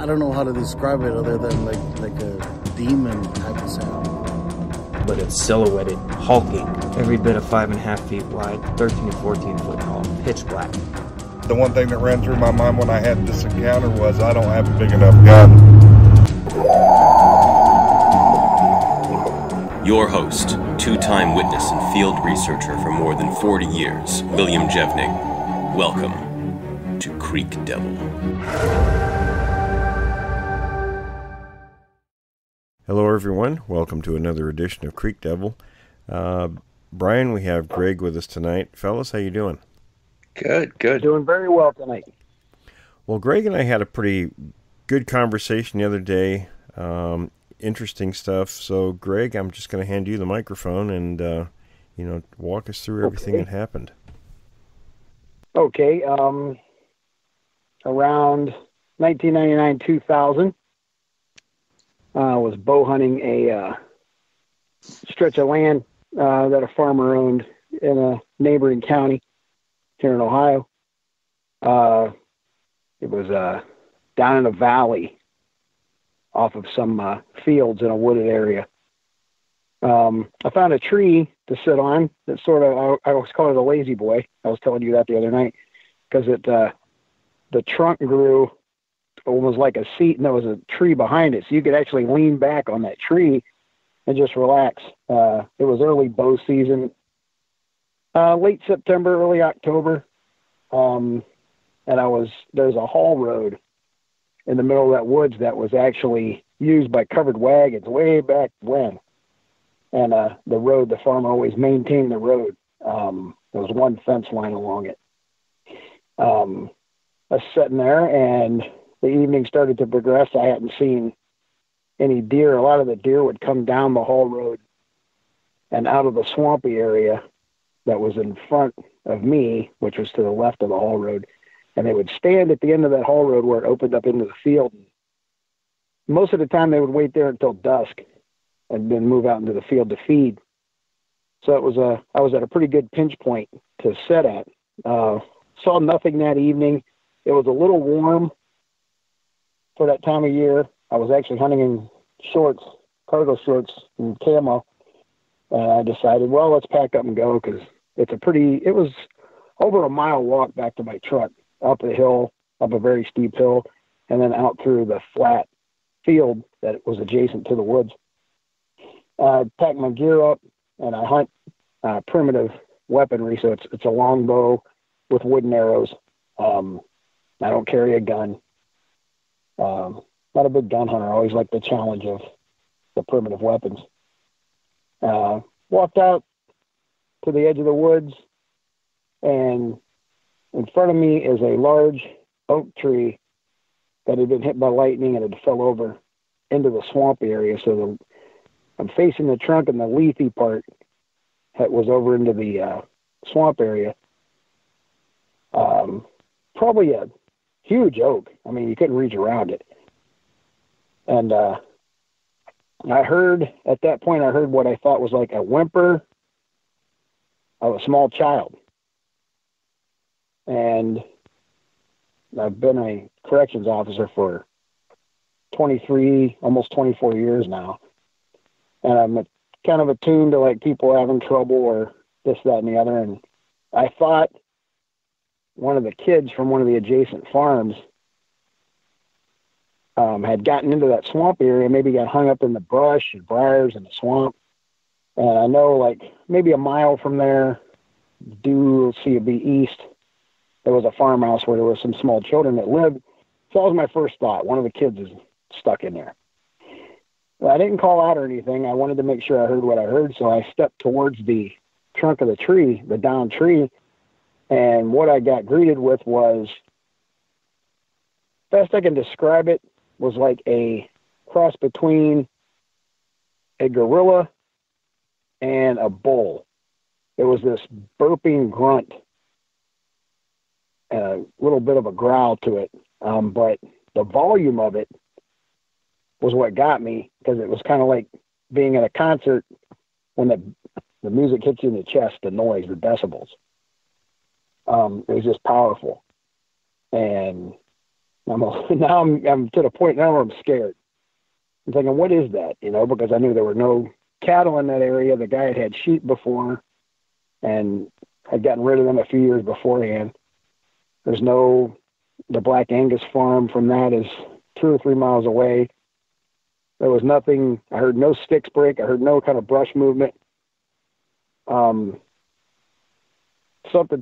I don't know how to describe it other than like a demon type of sound. But it's silhouetted, hulking, every bit of 5.5 feet wide, 13 to 14 foot tall, pitch black. The one thing that ran through my mind when I had this encounter was I don't have a big enough gun. Your host, two-time witness and field researcher for more than 40 years, William Jevning. Welcome to Creek Devil. Hello everyone, welcome to another edition of Creek Devil. Brian, we have Greg with us tonight. Fellas, how you doing? Good. Doing very well tonight. Well, Greg and I had a pretty good conversation the other day. Interesting stuff. So, Greg, I'm just going to hand you the microphone and, walk us through everything that happened. Okay. Around 1999-2000, I was bow hunting a stretch of land that a farmer owned in a neighboring county here in Ohio. It was down in a valley off of some fields in a wooded area. I found a tree to sit on that sort of, I always call it a lazy boy. I was telling you that the other night because the trunk grew almost like a seat and there was a tree behind it. So you could actually lean back on that tree and just relax. It was early bow season, late September, early October. And there's a haul road in the middle of that woods that was actually used by covered wagons way back when. And the farmer always maintained the road. There was one fence line along it. I was sitting there and the evening started to progress. I hadn't seen any deer. A lot of the deer would come down the haul road and out of the swampy area that was in front of me, which was to the left of the haul road. And they would stand at the end of that haul road where it opened up into the field. Most of the time they would wait there until dusk and then move out into the field to feed. So I was at a pretty good pinch point to sit at. Saw nothing that evening. It was a little warm for that time of year. I was actually hunting in shorts, cargo shorts and camo. And I decided, well, let's pack up and go because it was over a mile walk back to my truck, up a hill, up a very steep hill, and then out through the flat field that was adjacent to the woods. I packed my gear up and I hunt primitive weaponry. So it's a longbow with wooden arrows. I don't carry a gun. Not a big gun hunter. I always like the challenge of the primitive weapons. Walked out to the edge of the woods, and in front of me is a large oak tree that had been hit by lightning and it fell over into the swampy area. So I'm facing the trunk and the leafy part that was over into the swamp area. Probably a huge oak. I mean, you couldn't reach around it. And I heard what I thought was like a whimper of a small child. And I've been a corrections officer for 23, almost 24 years now. And I'm kind of attuned to like people having trouble or this, that, and the other. And I thought one of the kids from one of the adjacent farms had gotten into that swamp area, maybe got hung up in the brush and briars in the swamp. And I know like maybe a mile from there, due CB east, there was a farmhouse where there were some small children that lived. So that was my first thought. One of the kids is stuck in there. Well, I didn't call out or anything. I wanted to make sure I heard what I heard. So I stepped towards the trunk of the tree, the downed tree. And what I got greeted with was, best I can describe it, was like a cross between a gorilla and a bull. It was this burping grunt, a little bit of a growl to it. But the volume of it was what got me, because it was kind of like being at a concert when the music hits you in the chest, the noise, the decibels. It was just powerful. And I'm to the point now where I'm scared. I'm thinking, what is that? Because I knew there were no cattle in that area. The guy had sheep before and had gotten rid of them a few years beforehand. The Black Angus farm from that is 2 or 3 miles away. There was nothing. I heard no sticks break. I heard no kind of brush movement. Something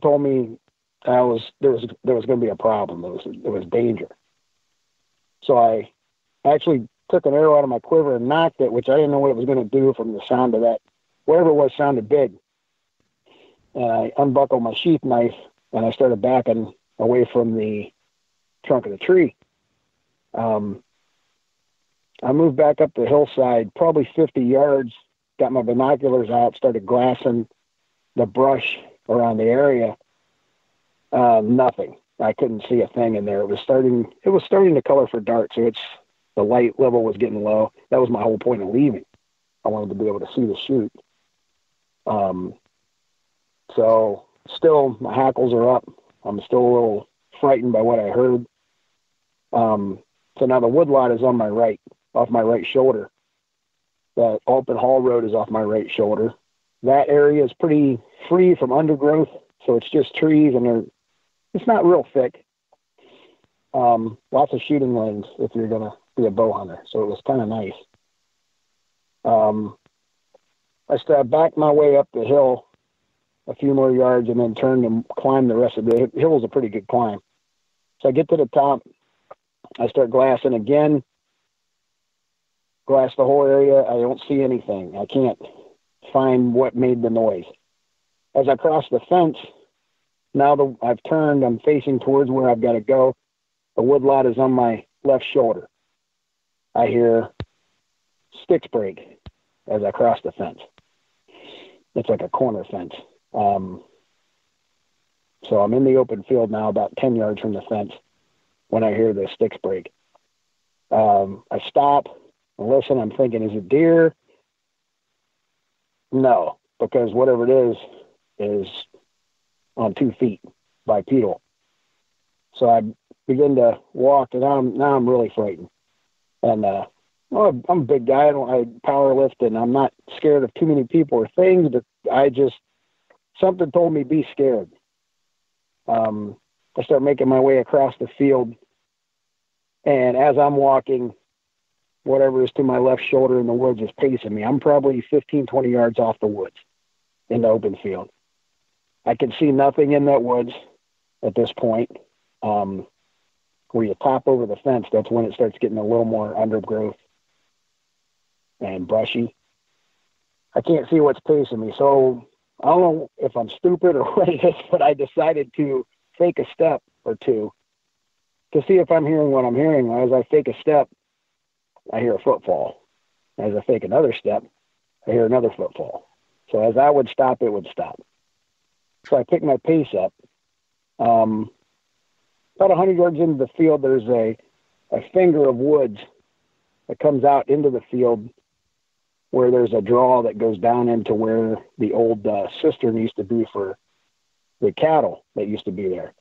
told me there was going to be a problem. There was danger. So I actually took an arrow out of my quiver and knocked it, which I didn't know what it was going to do from the sound of that. Whatever it was sounded big. And I unbuckled my sheath knife and I started backing away from the trunk of the tree. I moved back up the hillside, probably 50 yards, got my binoculars out, started glassing the brush around the area. Nothing. I couldn't see a thing in there. It was starting to color for dark, so the light level was getting low. That was my whole point of leaving. I wanted to be able to see the shoot. So still, my hackles are up. I'm still a little frightened by what I heard. So now the woodlot is on my right, off my right shoulder. The open haul road is off my right shoulder. That area is pretty free from undergrowth, so it's just trees, and it's not real thick. Lots of shooting lanes if you're going to be a bow hunter, so it was kind of nice. I backed my way up the hill a few more yards and then turned and climbed the rest of the hill. Was a pretty good climb. So I get to the top. I start glassing again. Glass the whole area. I don't see anything. I can't find what made the noise. As I cross the fence, now I've turned, I'm facing towards where I've got to go. The woodlot is on my left shoulder. I hear sticks break as I cross the fence. It's like a corner fence. So I'm in the open field now, about 10 yards from the fence, when I hear the sticks break. I stop and listen. I'm thinking, is it deer? No, because whatever it is on 2 feet bipedal. So I begin to walk, and now I'm really frightened. And I'm a big guy. I power lift, and I'm not scared of too many people or things, but something told me be scared. I start making my way across the field, and as I'm walking, whatever is to my left shoulder in the woods is pacing me. I'm probably 15, 20 yards off the woods in the open field. I can see nothing in that woods at this point. Where you top over the fence, that's when it starts getting a little more undergrowth and brushy. I can't see what's pacing me, so I don't know if I'm stupid or what it is, but I decided to fake a step or two to see if I'm hearing what I'm hearing. As I fake a step, I hear a footfall. As I fake another step, I hear another footfall. So as I would stop, it would stop. So I pick my pace up. About 100 yards into the field, there's a finger of woods that comes out into the field where there's a draw that goes down into where the old cistern used to be for the cattle that used to be there.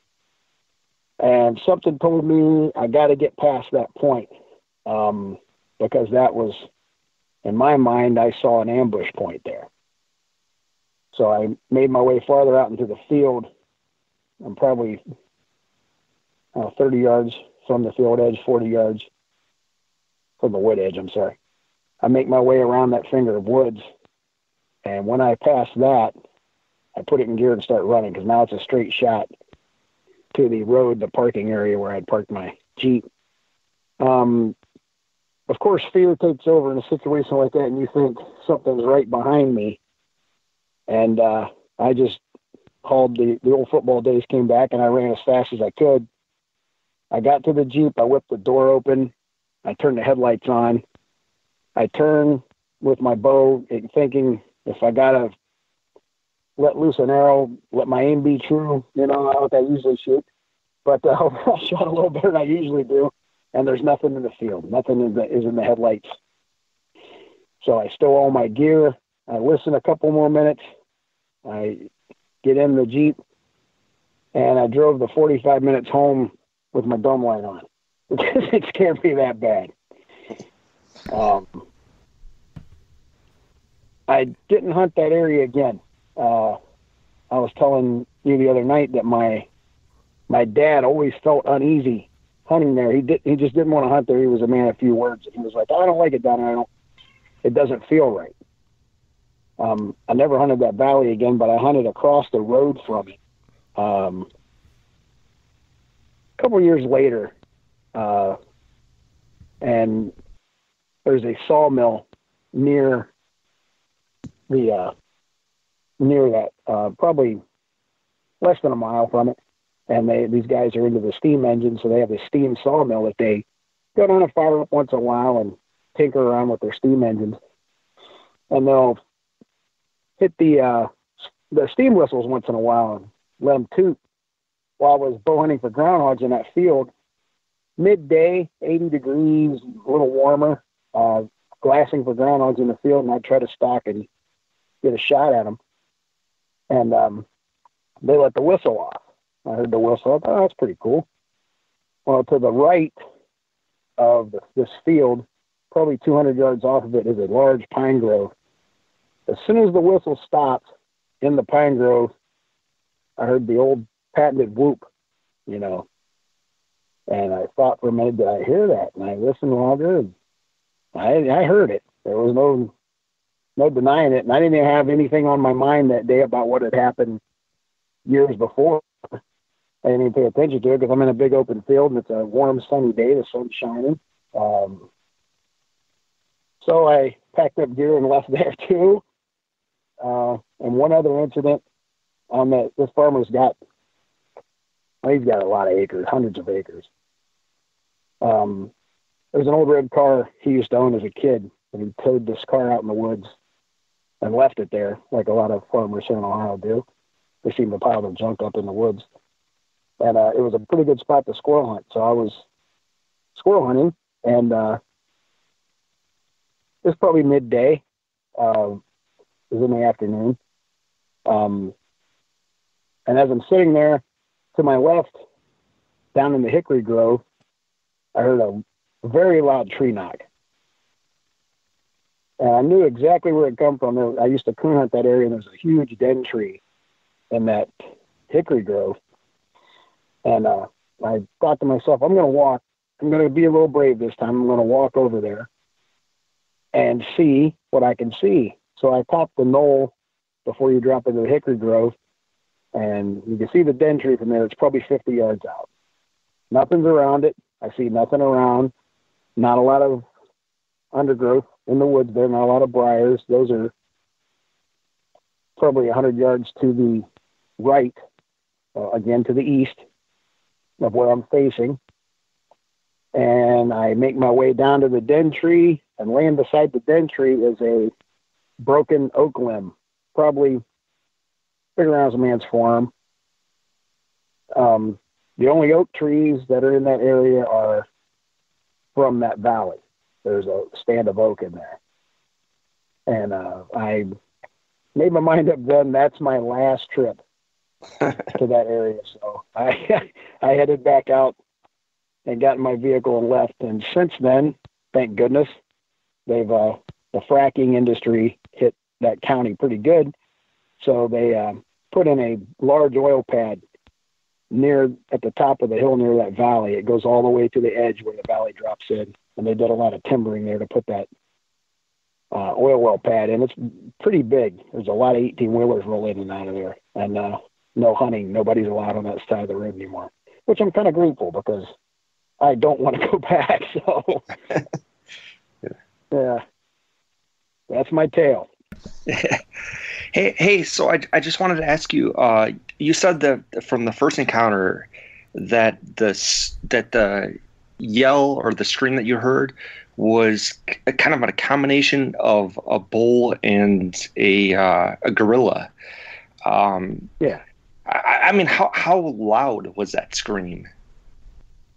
And something told me I got to get past that point because that was, in my mind, I saw an ambush point there. So I made my way farther out into the field. I'm probably 30 yards from the field edge, 40 yards from the wood edge, I'm sorry. I make my way around that finger of woods, and when I pass that, I put it in gear and start running, because now it's a straight shot to the road, the parking area where I'd parked my Jeep. Of course, fear takes over in a situation like that, and you think something's right behind me. And I just called the old football days, came back, and I ran as fast as I could. I got to the Jeep. I whipped the door open. I turned the headlights on. I turned with my bow, thinking if I got to let loose an arrow, let my aim be true, like I usually shoot. But I shot a little better than I usually do, and there's nothing in the field. Nothing is in the headlights. So I stow all my gear. I listen a couple more minutes. I get in the Jeep, and I drove the 45 minutes home with my dome light on. because it scared me that bad. I didn't hunt that area again. I was telling you the other night that my dad always felt uneasy hunting there. He just didn't want to hunt there. He was a man of few words. He was like, I don't like it down there. It doesn't feel right. I never hunted that valley again, but I hunted across the road from it. A couple of years later, and there's a sawmill near that, probably less than a mile from it. And these guys are into the steam engine, so they have this steam sawmill that they go down and fire up once in a while and tinker around with their steam engines. And they'll hit the steam whistles once in a while and let them toot. While I was bow hunting for groundhogs in that field, midday, 80 degrees, a little warmer, glassing for groundhogs in the field, and I'd try to stalk and get a shot at them. And they let the whistle off. I heard the whistle. I thought, oh, that's pretty cool. Well, to the right of this field, probably 200 yards off of it, is a large pine grove. As soon as the whistle stopped in the pine grove, I heard the old patented whoop, and I thought for a minute, did I hear that? And I listened longer, and I heard it. There was no denying it, and I didn't even have anything on my mind that day about what had happened years before. I didn't even pay attention to it because I'm in a big open field and it's a warm, sunny day. The sun's shining. So I packed up gear and left there too. And one other incident on that, this farmer's got, he's got a lot of acres, hundreds of acres. There's an old red car he used to own as a kid, and he towed this car out in the woods and left it there, like a lot of farmers here in Ohio do. They seem to pile their junk up in the woods. And it was a pretty good spot to squirrel hunt. So I was squirrel hunting, and it was probably midday. It was in the afternoon. And as I'm sitting there, to my left, down in the hickory grove, I heard a very loud tree knock. And I knew exactly where it come from. I used to coon hunt that area, and there's a huge den tree in that hickory grove. And I thought to myself, I'm going to be a little brave this time. I'm going to walk over there and see what I can see. So I topped the knoll before you drop into the hickory grove, and you can see the den tree from there. It's probably 50 yards out. Nothing's around it. I see nothing around. Not a lot of undergrowth in the woods there, not a lot of briars. Those are probably 100 yards to the right, again to the east of where I'm facing. And I make my way down to the den tree, and laying beside the den tree is a broken oak limb, probably big around as a man's forearm. The only oak trees that are in that area are from that valley. There's a stand of oak in there. And I made my mind up then, that's my last trip to that area. So I headed back out and got in my vehicle and left. And since then, thank goodness, the fracking industry hit that county pretty good. So they put in a large oil pad at the top of the hill near that valley. It goes all the way to the edge where the valley drops in. And they did a lot of timbering there to put that oil well pad in. It's pretty big. There's a lot of 18-wheelers roll in and out of there. And no hunting. Nobody's allowed on that side of the road anymore, which I'm kind of grateful because I don't want to go back. So, yeah, that's my tale. Hey, so I just wanted to ask you, you said that from the first encounter that the yell or the scream that you heard was kind of a combination of a bull and a gorilla. Yeah. I mean, how loud was that scream?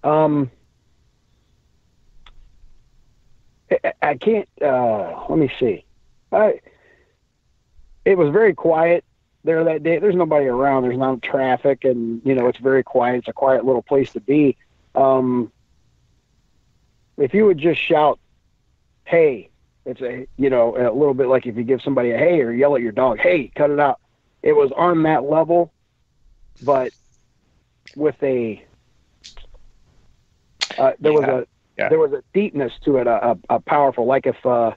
I can't, let me see. It was very quiet there that day. There's nobody around. There's not traffic, and, it's very quiet. It's a quiet little place to be. if you would just shout, "Hey," it's a little bit like if you give somebody a hey or yell at your dog, "Hey, cut it out." It was on that level, but with a there was a deepness to it, a powerful, like if a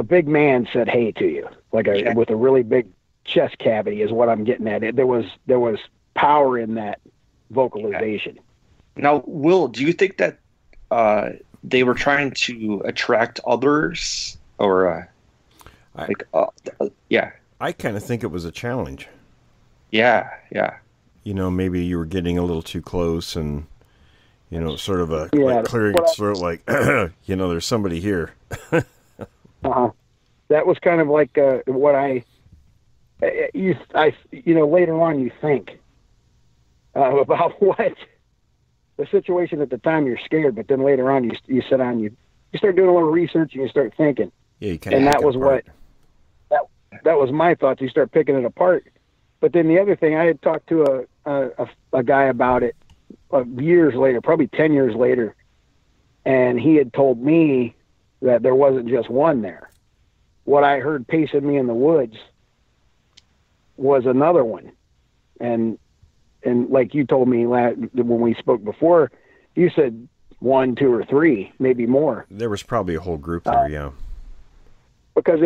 big man said hey to you, like with a really big chest cavity is what I'm getting at. There was power in that vocalization. Now, Will, do you think that they were trying to attract others, or I kind of think it was a challenge. Yeah. Maybe you were getting a little too close, and sort of like clearing its throat, like there's somebody here. That was kind of like what later on you think about what the situation at the time. You're scared, but then later on you sit down, you start doing a little research, and you start thinking. Yeah, you and that was what that was my thoughts. You start picking it apart. But then the other thing, I had talked to a guy about it years later, probably 10 years later, and he had told me that there wasn't just one there. What I heard pacing me in the woods was another one. And like you told me when we spoke before, you said 1, 2, or 3, maybe more. There was probably a whole group there, yeah. Because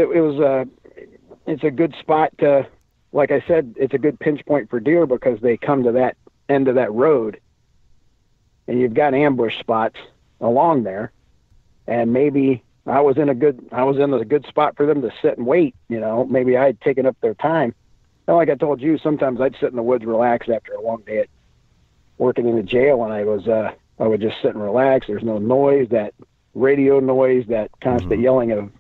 it's a good spot to, like I said, it's a good pinch point for deer because they come to that end of that road, and you've got ambush spots along there, and maybe I was in a good spot for them to sit and wait. Maybe I had taken up their time. And like I told you, sometimes I'd sit in the woods, relax after a long day at working in the jail, and I would just sit and relax. There's no noise, that radio noise, that constant yelling of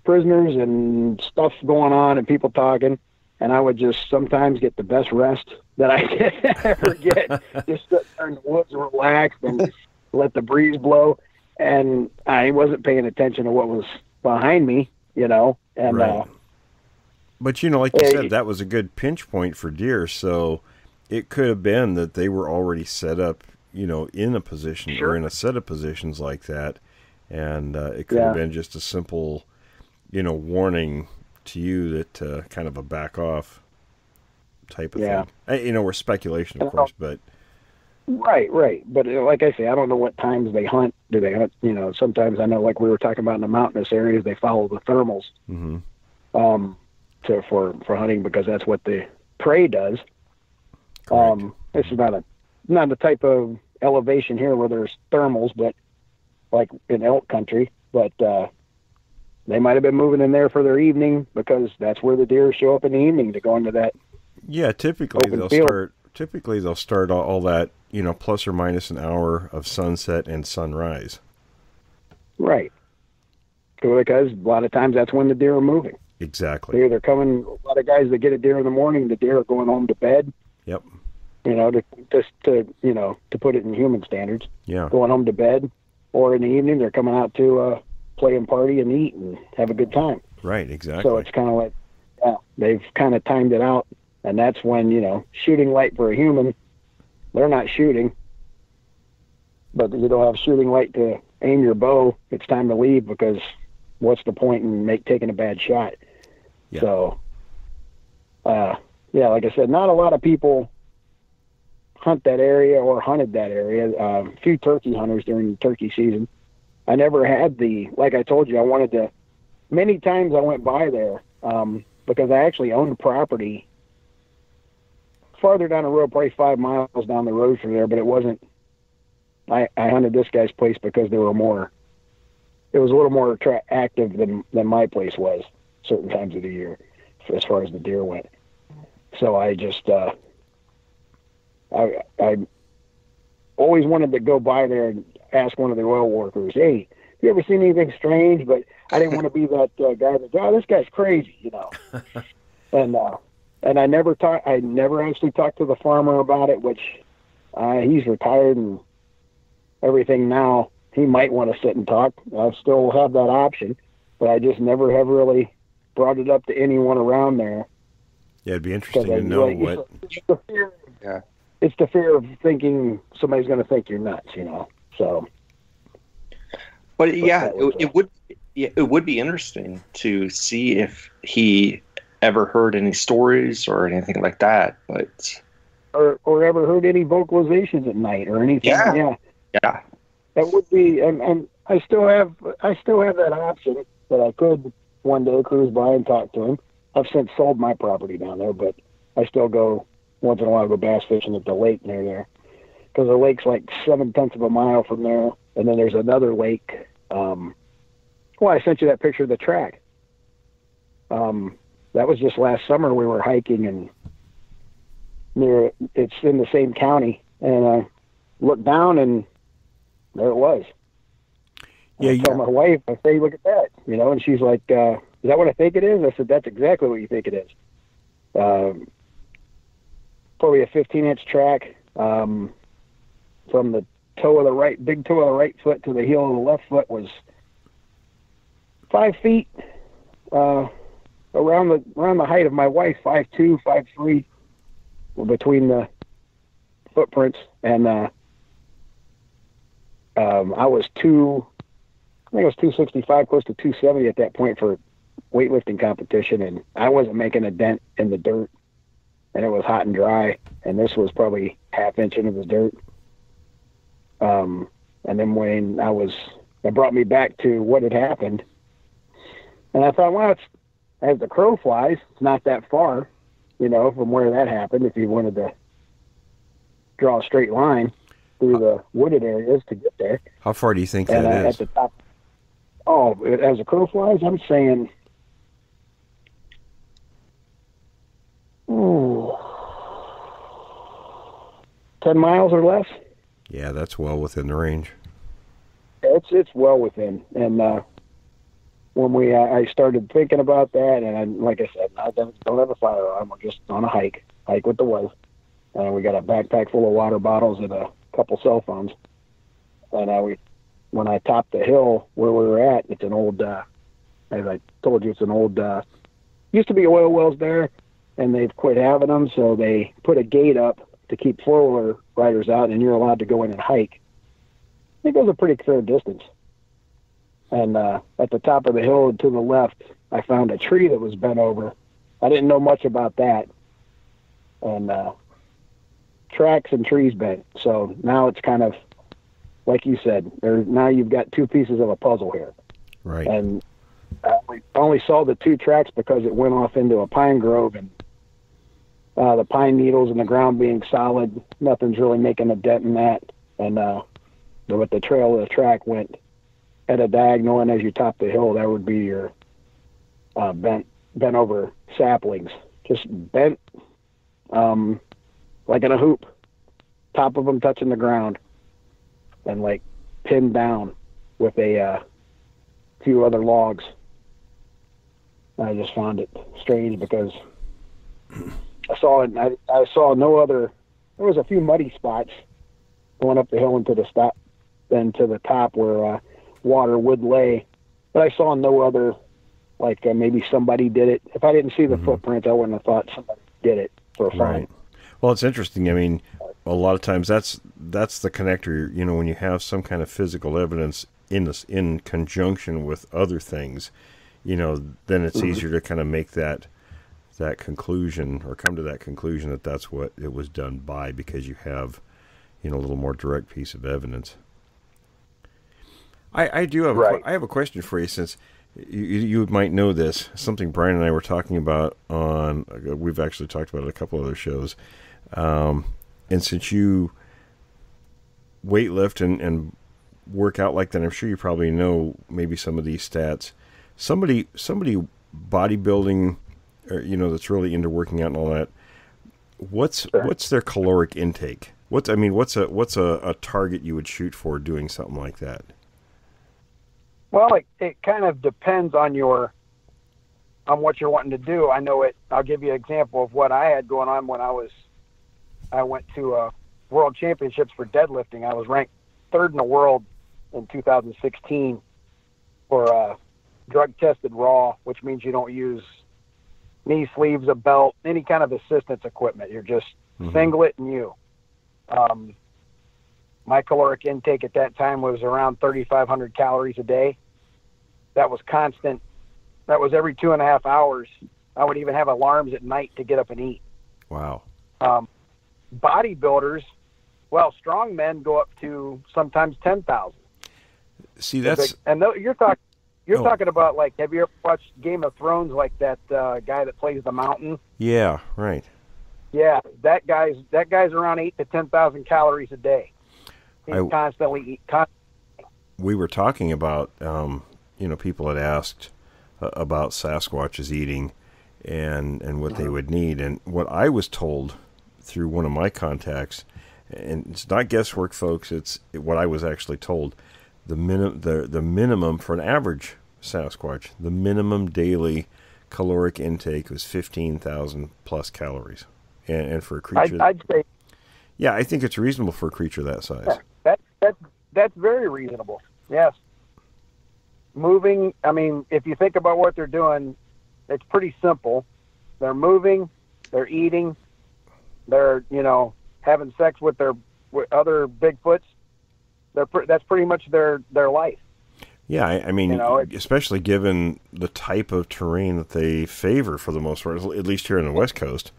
prisoners and stuff going on and people talking. And I would just sometimes get the best rest that I could ever get. Just sit there in the woods, relax, and let the breeze blow. And I wasn't paying attention to what was behind me, and right. But like you said, that was a good pinch point for deer. So it could have been that they were already set up, in a position or in a set of positions like that, and it could have been just a simple, warning to you that kind of a back off type of thing. We're speculation, of course, but right. But like I say, I don't know what times they hunt. Do they hunt? Sometimes I know, like we were talking about in the mountainous areas, they follow the thermals. For hunting, because that's what the prey does. This is not the type of elevation here where there's thermals, but like in elk country. But they might have been moving in there for their evening because that's where the deer show up in the evening to go into that. Yeah, typically they'll start all that plus or minus an hour of sunset and sunrise. Right. Because a lot of times that's when the deer are moving. Exactly. They're coming. A lot of guys that get a deer in the morning, the deer are going home to bed. Yep. To put it in human standards. Yeah. Going home to bed, or in the evening they're coming out to play and party and eat and have a good time. Right. Exactly. So it's kind of like they've kind of timed it out, and that's when shooting light for a human, they're not shooting, but you don't have shooting light to aim your bow. It's time to leave because what's the point in taking a bad shot? Yeah. So, like I said, not a lot of people hunt that area or hunted that area. A few turkey hunters during the turkey season. I never had like I told you, many times I went by there because I actually owned property farther down the road, probably 5 miles down the road from there, but it wasn't, I hunted this guy's place because it was a little more active than my place was certain times of the year as far as the deer went. So I just, I always wanted to go by there and ask one of the oil workers, "Hey, you ever seen anything strange?" But I didn't want to be that guy that, this guy's crazy, And I never actually talked to the farmer about it, which he's retired and everything now. He might want to sit and talk. I still have that option, but I just never have really brought it up to anyone around there. Yeah, it'd be interesting to know what. It's the fear of thinking somebody's going to think you're nuts, So. But yeah, it would be interesting to see if he ever heard any stories or anything like that. But or ever heard any vocalizations at night or anything. Yeah. That would be, and I still have that option that I could one day cruise by and talk to him. I've since sold my property down there, but I still go once in a while, go bass fishing at the lake near there, because the lake's like 7/10 of a mile from there, and then there's another lake. I sent you that picture of the track. That was just last summer. We were hiking and it's in the same county, and I looked down and there it was. I told my wife, I say, look at that, and she's like, is that what I think it is? I said, that's exactly what you think it is. Probably a 15-inch track, from the toe of the right, big toe of the right foot to the heel of the left foot was 5 feet, around the height of my wife, 5'2", 5'3", between the footprints, and I was 265, close to 270 at that point for weightlifting competition, and I wasn't making a dent in the dirt, and it was hot and dry, and this was probably half-inch into the dirt. And then when it brought me back to what had happened, and I thought, well, as the crow flies, it's not that far, from where that happened, if you wanted to draw a straight line through the wooded areas to get there. How far do you think that is? At the top. Oh, as the crow flies, I'm saying, 10 miles or less. Yeah, that's well within the range. It's well within. And when I started thinking about that, and like I said, I don't have a firearm. We're just on a hike with the wife. And we got a backpack full of water bottles and a couple cell phones. And when I topped the hill where we were at, it's an old, as I told you, it's an old, used to be oil wells there, and they've quit having them, so they put a gate up to keep four-wheeler riders out, and you're allowed to go in and hike. It goes a pretty fair distance. And at the top of the hill to the left, I found a tree that was bent over. I didn't know much about that. And tracks and trees bent. So now it's kind of, like you said, now you've got two pieces of a puzzle here. Right. And we only saw the two tracks because it went off into a pine grove, and the pine needles in the ground being solid, nothing's really making a dent in that. And with the trail of the track went at a diagonal, and as you top the hill, that would be your bent over saplings, just bent like in a hoop, top of them touching the ground, and like pinned down with a few other logs. I just found it strange because I saw it. I saw no other. There was a few muddy spots going up the hill into the stop, then to the top where water would lay, but I saw no other. Like maybe somebody did it. If I didn't see the footprints, I wouldn't have thought somebody did it for fun. Right. Well, it's interesting. I mean, a lot of times that's the connector. You know, when you have some kind of physical evidence in conjunction with other things, you know, then it's easier to kind of make that conclusion or come to that conclusion that that's what it was done by, because you have, you know, a little more direct piece of evidence. I do have I have a question for you, since you might know this, something Brian and I were talking about on, we've actually talked about it a couple other shows, and since you weightlift and work out like that, I'm sure you probably know maybe some of these stats. Somebody bodybuilding, or, you know, that's really into working out and all that, what's their caloric intake? What's a target you would shoot for doing something like that? Well, it kind of depends on what you're wanting to do. I know it. I'll give you an example of what I had going on when I went to World Championships for deadlifting. I was ranked third in the world in 2016 for drug tested raw, which means you don't use knee sleeves, a belt, any kind of assistance equipment. You're just singlet and you. my caloric intake at that time was around 3,500 calories a day. That was constant. That was every 2.5 hours. I would even have alarms at night to get up and eat. Wow. Bodybuilders, well, strong men go up to sometimes 10,000. See, that's... You're talking about, like, have you ever watched Game of Thrones, like that guy that plays the Mountain? Yeah, right. Yeah, that guy's around 8,000 to 10,000 calories a day. He's constantly eating. We were talking about, people had asked about Sasquatch's eating and what they would need. And what I was told through one of my contacts, and it's not guesswork, folks, it's what I was actually told, the minimum for an average Sasquatch, the minimum daily caloric intake was 15,000 plus calories. And for a creature... I'd say... Yeah, I think it's reasonable for a creature that size. Yeah, that's very reasonable. Yes. Moving, I mean, if you think about what they're doing, it's pretty simple. They're moving, they're eating, they're, having sex with other Bigfoots. That's pretty much their life. Yeah, I mean, especially given the type of terrain that they favor for the most part, at least here on the West Coast.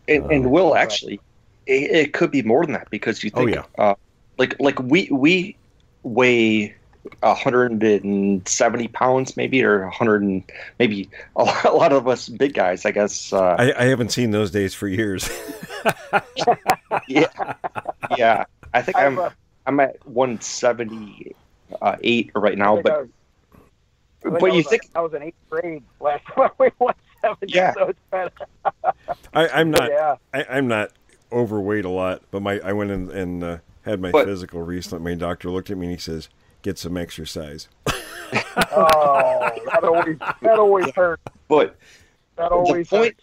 And Will, actually, it could be more than that, because you think, like we weigh 170 pounds, maybe, or 100, maybe a lot of us big guys, I guess. I haven't seen those days for years. yeah. I think I'm at 178 right now, but you think I was in 8th grade last time I weighed 170. Yeah. So it's better. I'm not. Yeah. I'm not overweight a lot, but I went in and had my physical recently. My doctor looked at me and he says, "Get some exercise." Oh, that always hurts. But that always the point,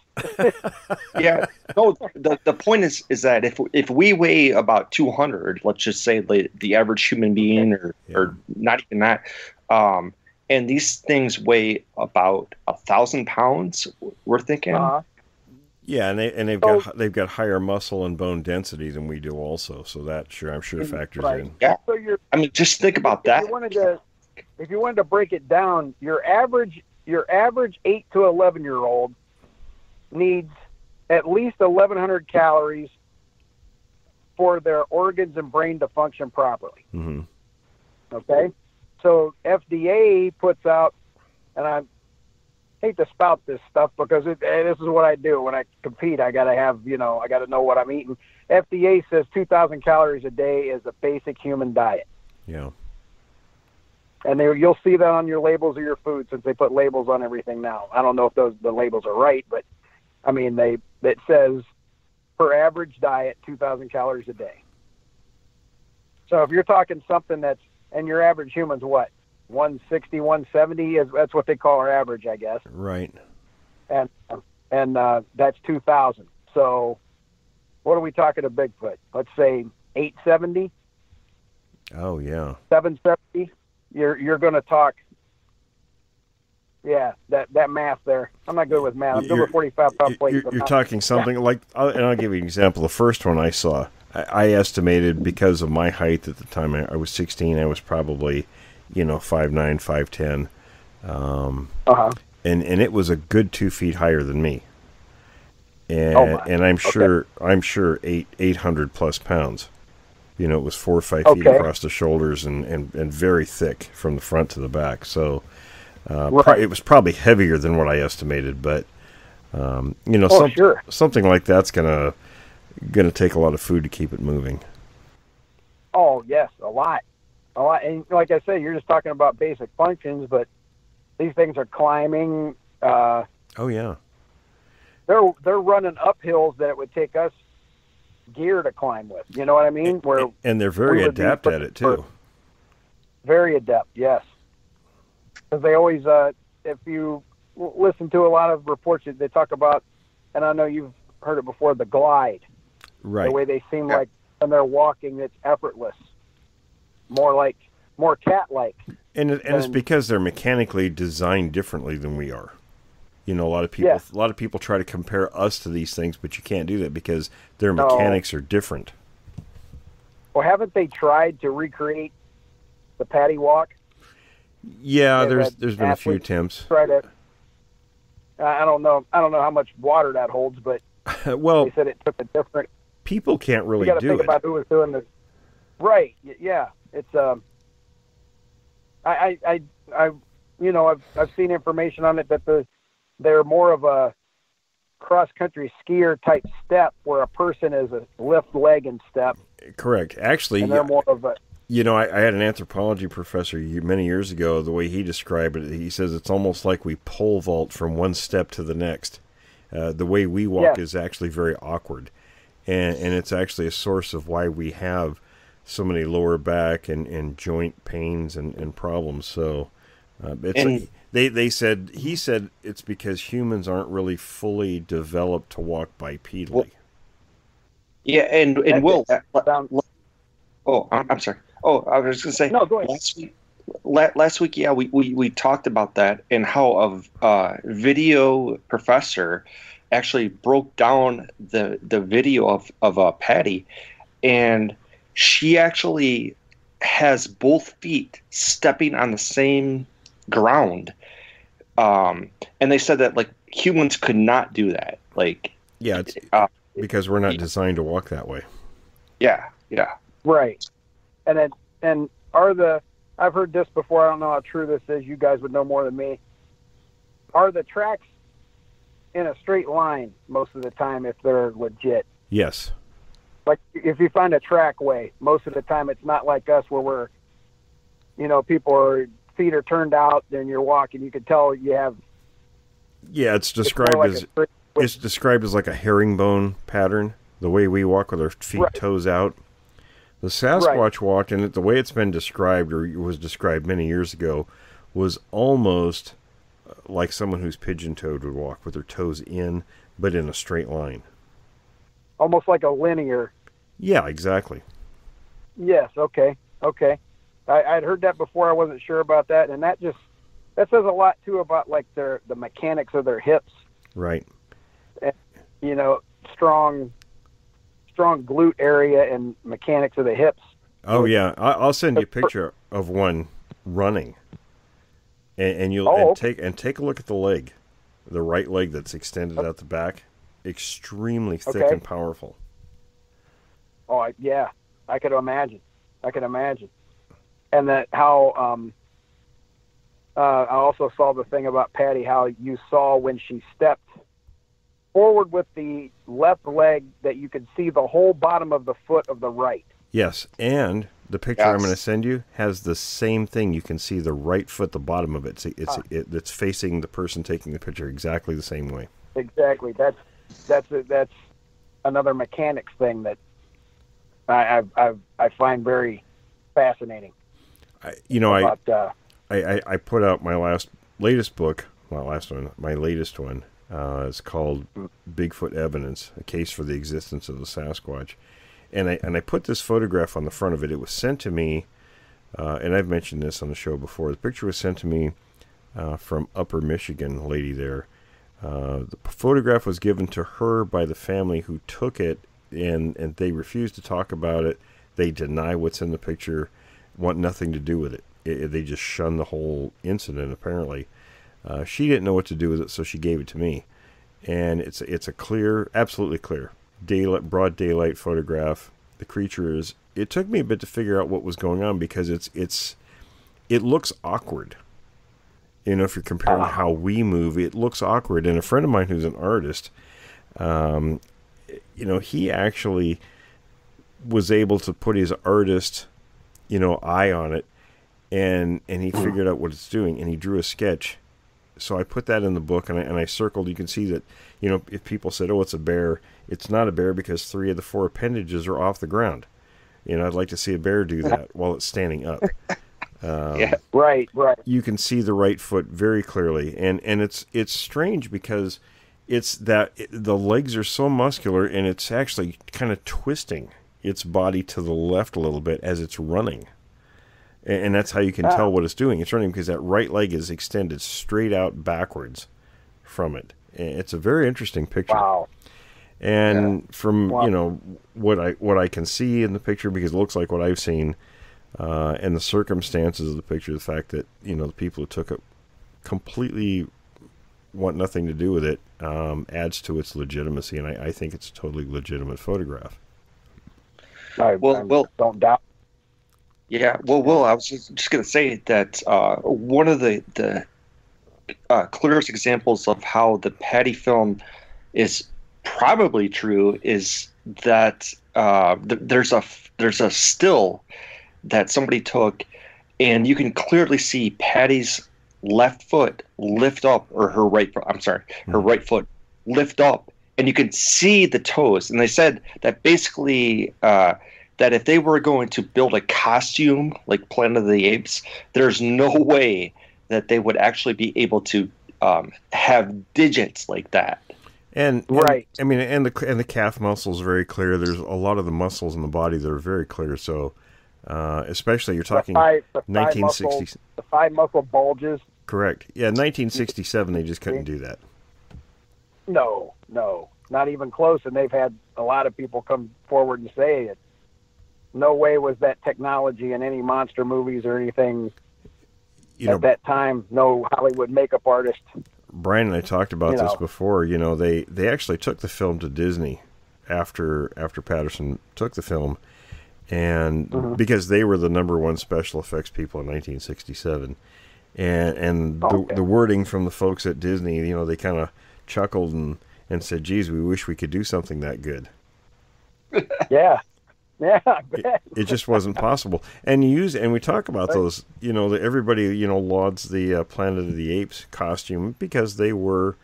yeah. No, the point is that if we weigh about 200, let's just say the average human being, or not even that, and these things weigh about 1,000 pounds, we're thinking. Yeah, and they've got higher muscle and bone density than we do, also. So that I'm sure factors in. Yeah. So just think about that. If you wanted to break it down, your average 8 to 11-year-old needs at least 1,100 calories for their organs and brain to function properly. Mm-hmm. Okay? So FDA puts out, and I hate to spout this stuff because this is what I do when I compete. I got to have, I got to know what I'm eating. FDA says 2,000 calories a day is a basic human diet. Yeah. And you'll see that on your labels of your food, since they put labels on everything now. I don't know if the labels are right, but I mean, it says per average diet, 2,000 calories a day. So if you're talking something and your average human's what? 160, 170 that's what they call our average, I guess. Right. And that's 2,000. So what are we talking to Bigfoot? Let's say 870. Oh yeah. 770. You're going to talk. Yeah, that math there. I'm not good with math. I'm good with 45-pound plates. You're talking something like, and I'll give you an example. The first one I saw, I estimated, because of my height at the time, I was 16. I was probably, 5'9", 5'10", and it was a good 2 feet higher than me. And I'm sure 800 plus pounds. It was 4 or 5 feet across the shoulders and very thick from the front to the back. So it was probably heavier than what I estimated, but something like that's gonna take a lot of food to keep it moving. Oh yes, a lot. And like I said, you're just talking about basic functions, but these things are climbing. Oh yeah. They're running up hills that it would take us gear to climb with. You know what I mean? And they're very adept at it too. Very adept, yes. Because they always, if you listen to a lot of reports, they talk about, and I know you've heard it before, the glide. Right. The way they seem like when they're walking, it's effortless. More cat-like. And it's because they're mechanically designed differently than we are. A lot of people try to compare us to these things, but you can't do that because their mechanics are different. Well, haven't they tried to recreate the paddy walk? Yeah, there's been a few attempts. Try to. I don't know how much water that holds, but well, they said it took a different. People can't really you got to do think it. about who was doing this. Right? Yeah. It's I've seen information on it that they're more of a cross-country skier type step where a person is a left leg and step. Correct. Actually, and they're more of a. I had an anthropology professor many years ago. The way he described it, he says it's almost like we pole vault from one step to the next. The way we walk is actually very awkward, and it's actually a source of why we have so many lower back and joint pains and problems. So he said it's because humans aren't really fully developed to walk bipedally. Well, yeah, and Will. I'm sorry. Oh, I was going to say. No, go ahead. Last week, yeah, we talked about that and how a video professor actually broke down the video of Patty, and she actually has both feet stepping on the same ground, and they said that like humans could not do that. Like, yeah, it's because we're not designed to walk that way. Yeah, right. And I've heard this before. I don't know how true this is. You guys would know more than me. Are the tracks in a straight line most of the time if they're legit? Yes. Like if you find a trackway, most of the time it's not like us where we're, feet are turned out and you're walking. You can tell you have. Yeah, it's described as like a herringbone pattern. The way we walk with our feet toes out. The Sasquatch walk, and the way it's been described, or was described many years ago, was almost like someone who's pigeon-toed would walk with their toes in, but in a straight line. Almost like a linear. Yeah, exactly. Yes, okay. I'd heard that before. I wasn't sure about that, and that says a lot, too, about like the mechanics of their hips. Right. And, strong glute area and mechanics of the hips. Oh yeah, I'll send you a picture of one running, and take a look at the leg, the right leg that's extended out the back, extremely thick and powerful. Oh I could imagine. And that how I also saw the thing about Patty, how you saw when she stepped forward with the left leg that you could see the whole bottom of the foot of the right. Yes, and the picture I'm going to send you has the same thing. You can see the right foot, the bottom of it. It's facing the person taking the picture exactly the same way. Exactly. That's another mechanics thing that I find very fascinating. I put out my latest book. My latest one. It's called Bigfoot Evidence, a case for the existence of the Sasquatch. And I put this photograph on the front of it. It was sent to me, and I've mentioned this on the show before. The picture was sent to me from Upper Michigan, a lady there. The photograph was given to her by the family who took it, and they refused to talk about it. They deny what's in the picture, want nothing to do with it. They just shun the whole incident, apparently. She didn't know what to do with it, so she gave it to me. And it's a clear, absolutely clear, broad daylight photograph. The creature is. It took me a bit to figure out what was going on because it looks awkward. If you're comparing how we move, it looks awkward. And a friend of mine who's an artist, he actually was able to put his artist, eye on it, and he figured out what it's doing, and he drew a sketch. So I put that in the book, and I circled. You can see that, if people said, "Oh, it's a bear," it's not a bear because 3 of the 4 appendages are off the ground. I'd like to see a bear do that while it's standing up. Yeah, right. You can see the right foot very clearly, and it's strange because it's that the legs are so muscular, and it's actually kind of twisting its body to the left a little bit as it's running. And that's how you can tell what it's doing. It's running because that right leg is extended straight out backwards from it. It's a very interesting picture. Wow. And from what I can see in the picture, because it looks like what I've seen, and the circumstances of the picture, the fact that the people who took it completely want nothing to do with it, adds to its legitimacy, and I think it's a totally legitimate photograph. I don't doubt. Yeah, well, I was just going to say that one of the clearest examples of how the Patty film is probably true is that there's a still that somebody took, and you can clearly see Patty's left foot lift up, or her right foot lift up, and you can see the toes. And they said that basically that if they were going to build a costume like Planet of the Apes, there's no way that they would actually be able to have digits like that. And right, I mean, and the calf muscle is very clear. There's a lot of the muscles in the body that are very clear. So, especially you're talking 1960s. The thigh muscle bulges. Correct. Yeah, 1967 they just couldn't do that. No, not even close. And they've had a lot of people come forward and say it. No way was that technology in any monster movies or anything at that time. No Hollywood makeup artist. Brian and I talked about this before. They actually took the film to Disney after Patterson took the film, and because they were the #1 special effects people in 1967, and the wording from the folks at Disney, they kind of chuckled and said, "Geez, we wish we could do something that good." Yeah. Yeah, I bet. It just wasn't possible. And we talk about those, everybody, lauds the Planet of the Apes costume because they were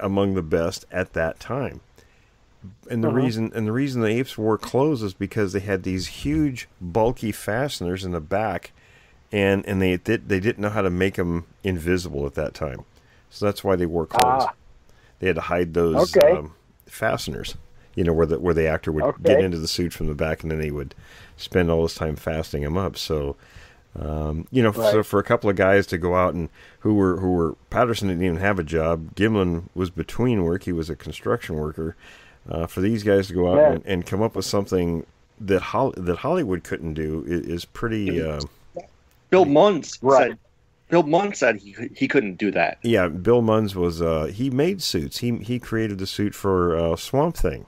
among the best at that time. And the reason the apes wore clothes is because they had these huge, bulky fasteners in the back, and they didn't know how to make them invisible at that time. So that's why they wore clothes. They had to hide those fasteners. Where the actor would get into the suit from the back, and then they would spend all this time fastening him up. So, so for a couple of guys to go out and who were Patterson didn't even have a job. Gimlin was between work; he was a construction worker. For these guys to go out and come up with something that Hollywood couldn't do is pretty. Bill Munns said. Bill Munns said he couldn't do that. Yeah, Bill Munns was he made suits. He created the suit for Swamp Thing.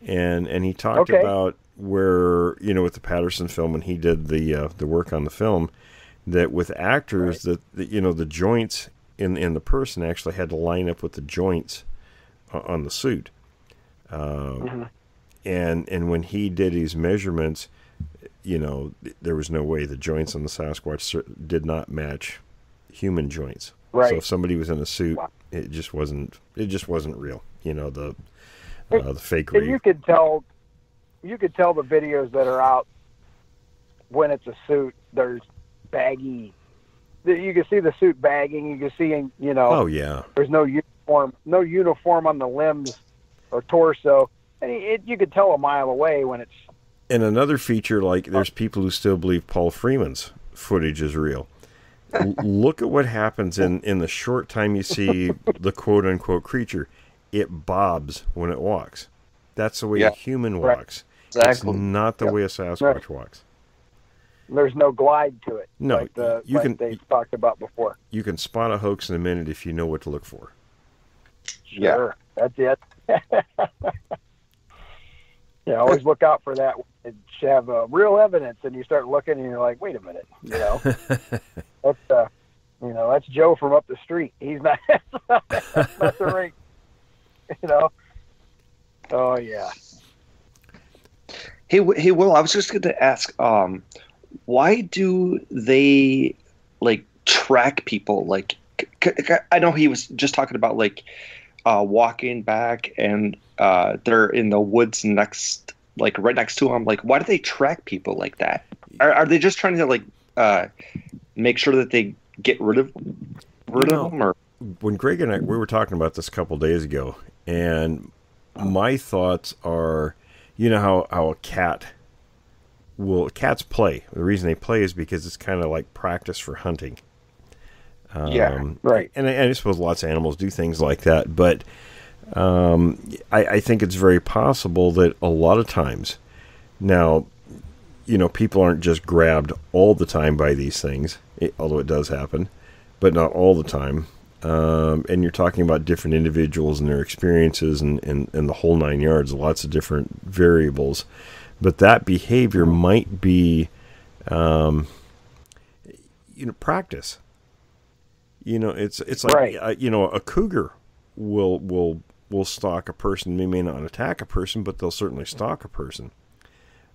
And he talked about where, with the Patterson film, when he did the work on the film, that with actors, that the joints in the person actually had to line up with the joints on the suit. And when he did his measurements, there was no way the joints on the Sasquatch did not match human joints. Right. So if somebody was in a suit, it just wasn't real. The fake read. You could tell the videos that are out when it's a suit. There's baggy. You can see the suit bagging. You can see, Oh yeah. There's no uniform on the limbs or torso, and you could tell a mile away when it's. And another feature, like there's people who still believe Paul Freeman's footage is real. Look at what happens in the short time you see the quote unquote creature. It bobs when it walks. That's the way a human walks. Exactly. It's not the way a Sasquatch walks. There's no glide to it. No, like they talked about before. You can spot a hoax in a minute if you know what to look for. Sure, that's it. Always look out for that. It should have real evidence, and you start looking, and you're like, wait a minute, that's Joe from up the street. He's not. That's the right. Oh yeah. Hey, Will, I was just going to ask, why do they track people? I know he was just talking about walking back, and they're in the woods right next to him. Why do they track people like that? Are they just trying to make sure that they get rid of them? Or when Greg and I we were talking about this a couple days ago. And my thoughts are, how cats play. The reason they play is because it's kind of like practice for hunting. Right. And I suppose lots of animals do things like that. But I think it's very possible that a lot of times, now, people aren't just grabbed all the time by these things, although it does happen, but not all the time. And you're talking about different individuals and their experiences and the whole 9 yards, lots of different variables. But that behavior might be, practice. It's like, right. A cougar will stalk a person. They may not attack a person, but they'll certainly stalk a person.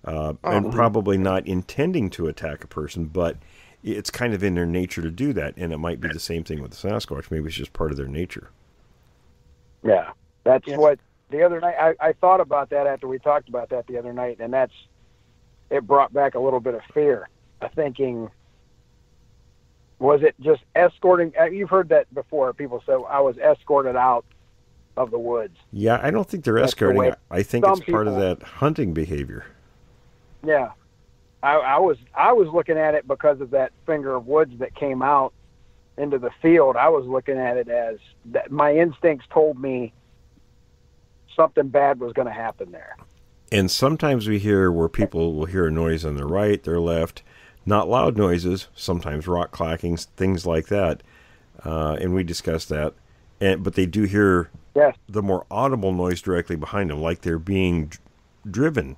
And probably not intending to attack a person, but it's kind of in their nature to do that. And it might be the same thing with the Sasquatch. Maybe it's just part of their nature. Yeah, that's what the other night I thought about that after we talked about that the other night, and it brought back a little bit of fear. Thinking, was it just escorting? You've heard that before. People say, I was escorted out of the woods. Yeah, I don't think they're escorting. I think it's part of that hunting behavior. Yeah. I was looking at it because of that finger of woods that came out into the field. I was looking at it as that my instincts told me something bad was going to happen there. And sometimes we hear where people will hear a noise on their right, their left, not loud noises, sometimes rock clackings, things like that. And we discussed that. But they do hear the more audible noise directly behind them, like they're being driven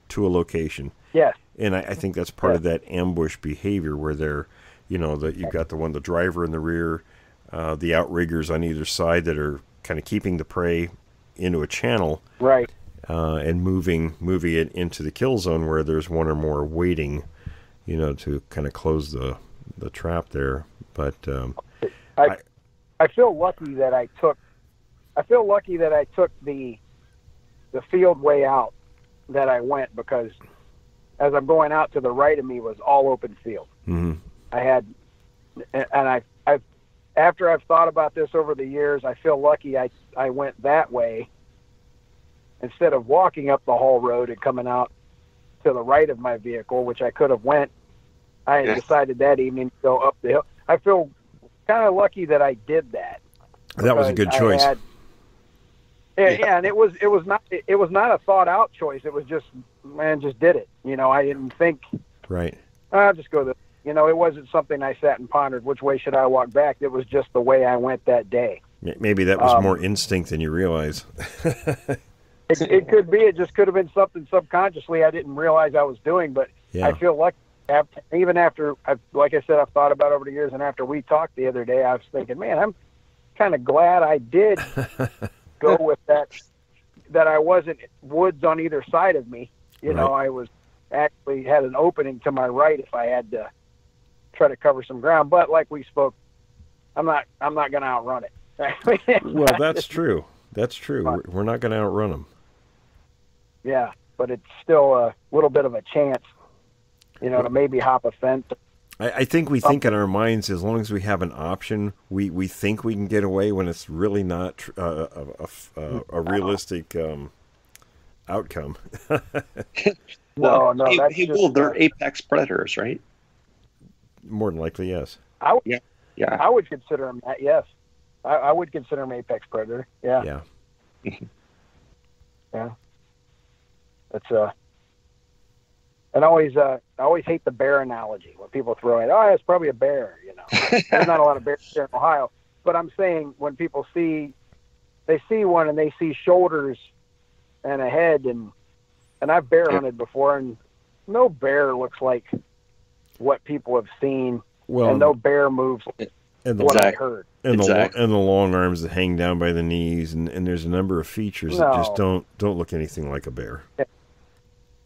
to a location. Yes. And I think that's part of that ambush behavior where they're, that you've got the driver in the rear, the outriggers on either side that are kind of keeping the prey into a channel. Right. And moving it into the kill zone where there's one or more waiting, to kind of close the trap there. But I feel lucky that I took the field way out that I went, because as I'm going out to the right of me was all open field. Mm-hmm. After I've thought about this over the years, I feel lucky I went that way instead of walking up the whole road and coming out to the right of my vehicle, which I could have went. I had decided that evening to go up the hill. I feel kind of lucky that I did that. That was a good choice. And it was not a thought out choice. It was just did it. I didn't think. Right. I'll just go this. It wasn't something I sat and pondered. Which way should I walk back? It was just the way I went that day. Maybe that was more instinct than you realize. It could be. It just could have been something subconsciously I didn't realize I was doing. But I feel like even after, like I said, I've thought about it over the years, and after we talked the other day, I was thinking, man, I'm kind of glad I did go with that I wasn't woods on either side of me. I was actually had an opening to my right if I had to try to cover some ground. But like we spoke, I'm not going to outrun it. Well, that's true. That's true. We're not going to outrun them. Yeah, but it's still a little bit of a chance, to maybe hop a fence. I think we think in our minds, as long as we have an option, we think we can get away when it's really not a realistic outcome. No, they're apex predators, right? More than likely, yes. I would consider them that, yes. I would consider them apex predator. Yeah. Yeah. Yeah. That's and I always hate the bear analogy when people throw it. Oh, it's probably a bear. There's not a lot of bears here in Ohio, but I'm saying when people see one and they see shoulders and a head, and I've bear hunted before, and no bear looks like what people have seen, and no bear moves what I heard. And the long arms that hang down by the knees, and there's a number of features that just don't look anything like a bear.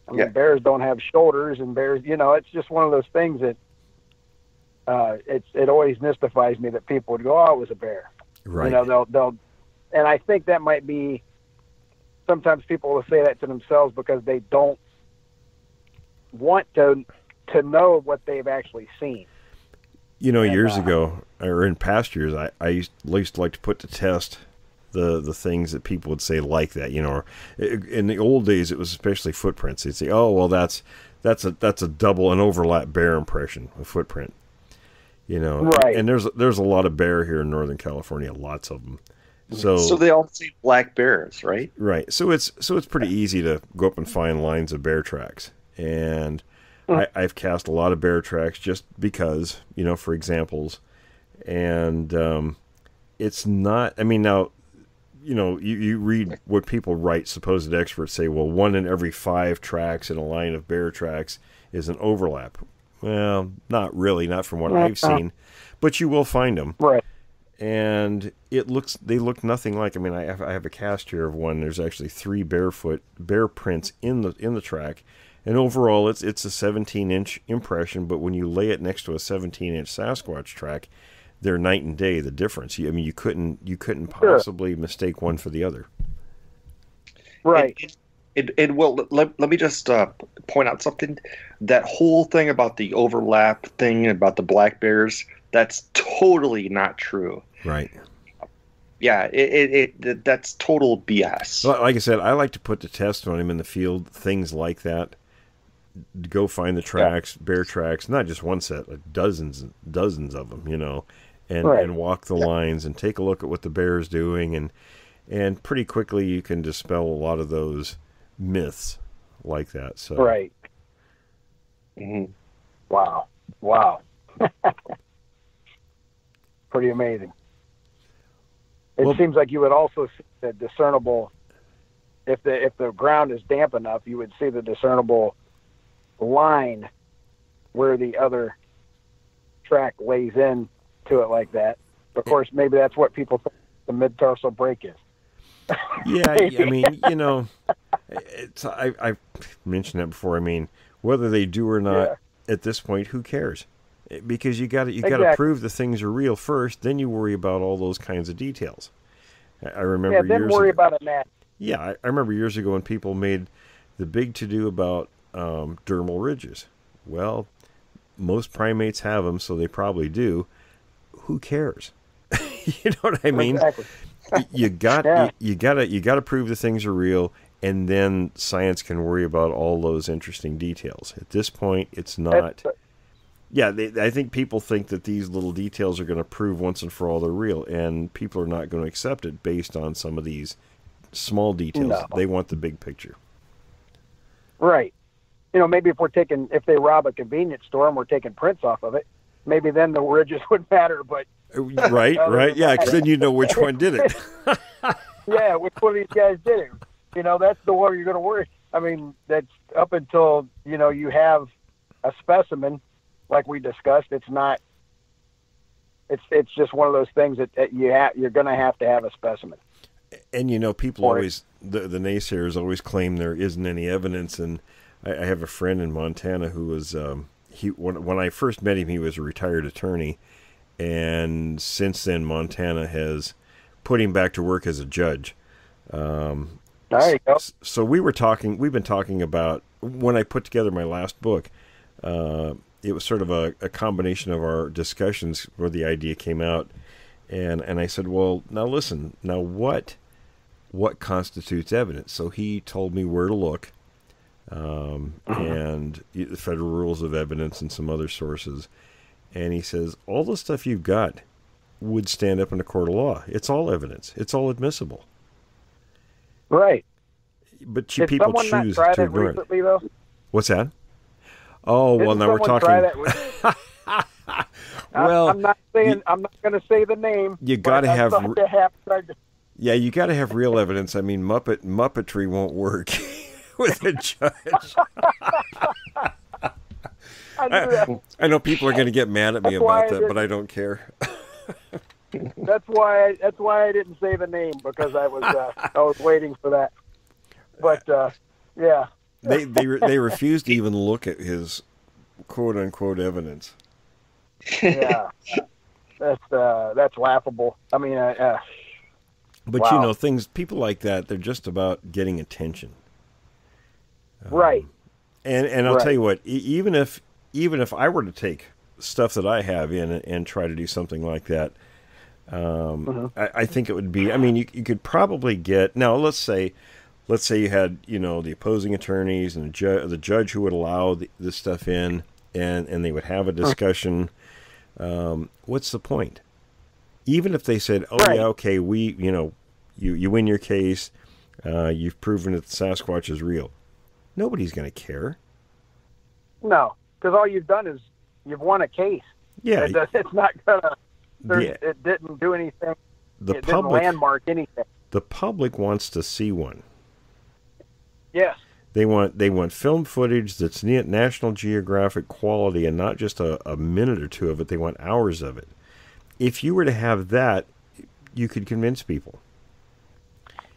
I mean, bears don't have shoulders, and bears, it's just one of those things that it always mystifies me that people would go, "Oh, it was a bear." Right. They'll, and I think that might be sometimes people will say that to themselves because they don't want to know what they've actually seen. Years ago, or in past years, I used to like to put to test the things that people would say like that. In the old days, it was especially footprints. They'd say, "Oh, well, that's a double and overlap bear impression, a footprint." Right. And there's a lot of bear here in Northern California, lots of them. So they all say black bears, right? Right. So it's pretty easy to go up and find lines of bear tracks. And I've cast a lot of bear tracks just because, for examples. And it's not, I mean, now, you read what people write, supposed experts say, well, 1 in every 5 tracks in a line of bear tracks is an overlap. Well, not really, not from what I've seen, but you will find them. Right. And they look nothing like, I mean, I have a cast here of one. There's actually 3 bear prints in the track. And overall, it's a 17-inch impression, but when you lay it next to a 17-inch Sasquatch track, they're night and day, the difference. I mean, you couldn't possibly mistake one for the other. Right. Let me just point out something. That whole thing about the overlap thing, about the black bears, that's totally not true. Right. Yeah, that's total BS. Well, like I said, I like to put the test on him in the field, things like that. Go find the tracks, bear tracks, not just one set, like dozens of them, and walk the lines and take a look at what the bear is doing, and pretty quickly you can dispel a lot of those myths like that. So right. Mm-hmm. Wow. Pretty amazing. It seems like you would also see the discernible, if the ground is damp enough, you would see the discernible line where the other track lays in to it like that. Of course, maybe that's what people think the mid-tarsal break is. Yeah, I mean, I've mentioned that before. I mean, whether they do or not, at this point, who cares? Because you got to prove the things are real first, then you worry about all those kinds of details. I remember then worry about it now. Yeah, I remember years ago when people made the big to-do about dermal ridges. Well, most primates have them, so they probably do. Who cares? You know what I mean? Exactly. You got to prove the things are real, and then science can worry about all those interesting details. At this point, it's not. I think people think that these little details are going to prove once and for all they're real, and people are not going to accept it based on some of these small details. No. They want the big picture. Right. Maybe if they rob a convenience store and we're taking prints off of it, maybe then the ridges would matter. But right, yeah, because then you know which one did it. Yeah, which one of these guys did it? That's the one you're going to worry. I mean, that's up until you have a specimen, like we discussed. It's not. It's just one of those things that you're going to have a specimen. And people always the naysayers always claim there isn't any evidence. And I have a friend in Montana who was when I first met him, he was a retired attorney, and since then Montana has put him back to work as a judge. There you go. So we've been talking about when I put together my last book. It was sort of a combination of our discussions where the idea came out, and I said, well, now listen, what constitutes evidence? So he told me where to look. And the federal rules of evidence and some other sources. And he says, all the stuff you've got would stand up in a court of law. It's all evidence. It's all admissible. Right. But people choose to ignore it. Though? What's that? Oh, well, now we're talking. Well, I'm not going to say the name. You got to have. Yeah, you got to have real evidence. I mean, Muppetry won't work. With a judge. I know people are going to get mad at me about that, but I don't care. That's why I didn't say the name, because I was waiting for that. But yeah, they refused to even look at his quote unquote evidence. Yeah, that's laughable. I mean, but wow. People like that, they're just about getting attention. Right. And I'll tell you what, even if I were to take stuff that I have in and try to do something like that, I think it would be, I mean, you could probably get, now let's say you had, the opposing attorneys and the judge who would allow this stuff in, and they would have a discussion. What's the point? Even if they said, oh, right. Yeah, okay, we You win your case. You've proven that the Sasquatch is real. Nobody's going to care. No, because all you've done is you've won a case. Yeah. It's not going to... It didn't do anything. It didn't landmark anything. The public wants to see one. Yes. They want film footage that's National Geographic quality and not just a minute or two of it. They want hours of it. If you were to have that, you could convince people.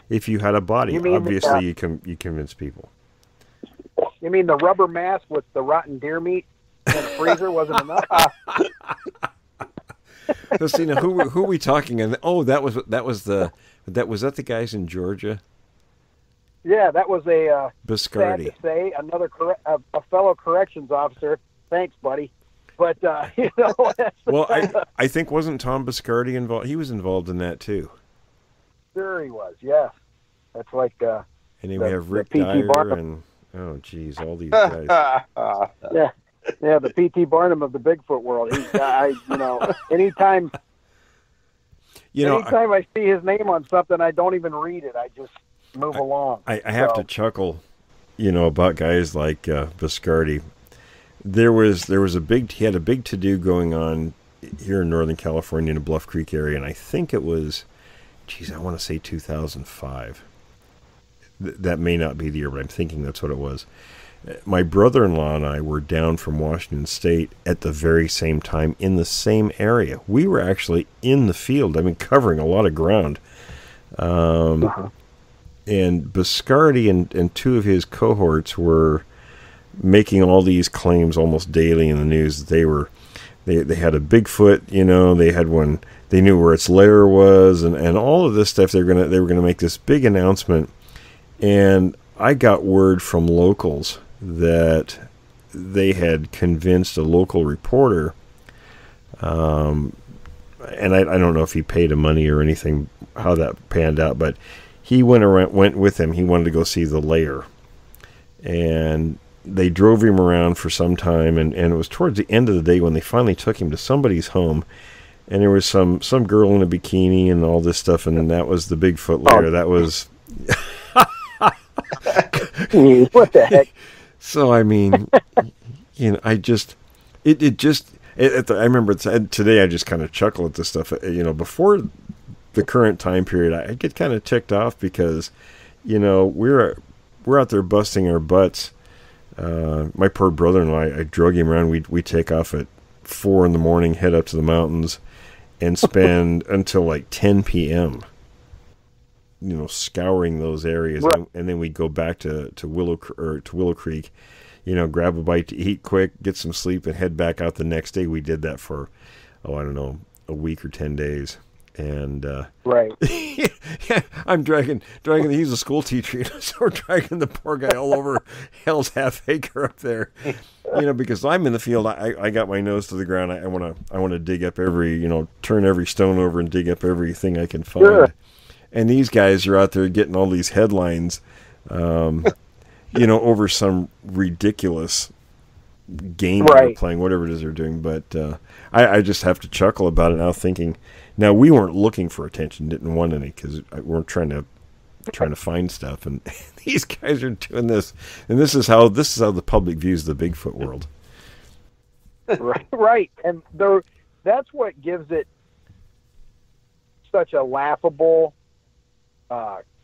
If you had a body, obviously you convince people. You mean the rubber mask with the rotten deer meat in the freezer wasn't enough? So, see, now, who are we talking? And that was the guys in Georgia. Yeah, that was a Biscardi. sad to say, a fellow corrections officer. Thanks, buddy. But well, I think wasn't Tom Biscardi involved? He was involved in that too. Sure, he was. Yes, that's like. And then we have Rick Dyer and oh, geez, all these guys. Yeah, the P.T. Barnum of the Bigfoot world. Anytime I see his name on something, I don't even read it. I just move along. I have to chuckle, about guys like Biscardi. He had a big to-do going on here in Northern California in the Bluff Creek area, and I think it was, I want to say 2005. That may not be the year, but I'm thinking that's what it was. My brother-in-law and I were down from Washington State at the very same time in the same area. We were actually in the field, covering a lot of ground. And Biscardi and two of his cohorts were making all these claims almost daily in the news. They had a Bigfoot, they had one, they knew where its lair was, and all of this stuff. They were gonna make this big announcement, and I got word from locals that they had convinced a local reporter, and I don't know if he paid him money or anything, how that panned out, but he went with him. He wanted to go see the lair, and they drove him around for some time, and it was towards the end of the day when they finally took him to somebody's home, and there was some girl in a bikini and all this stuff, and then that was the Bigfoot lair. That was... What the heck? So, I remember today I just kind of chuckle at this stuff. Before the current time period, I get kind of ticked off because, we're out there busting our butts. My poor brother-in-law, I drug him around. We take off at 4 a.m, head up to the mountains, and spend until like 10 p.m., scouring those areas, right. And then we go back to Willow Creek, grab a bite to eat quick, get some sleep, and head back out the next day. We did that for, a week or 10 days. And right, yeah, I'm dragging. He's a school teacher, so we're dragging the poor guy all over Hell's Half Acre up there, because I'm in the field. I got my nose to the ground. I want to dig up turn every stone over and dig up everything I can find. Sure. And these guys are out there getting all these headlines, over some ridiculous game they're playing, whatever it is they're doing. But I just have to chuckle about it now, thinking, now we weren't looking for attention, didn't want any, because we weren't trying to find stuff, and these guys are doing this, and this is how the public views the Bigfoot world. Right, and that's what gives it such a laughable,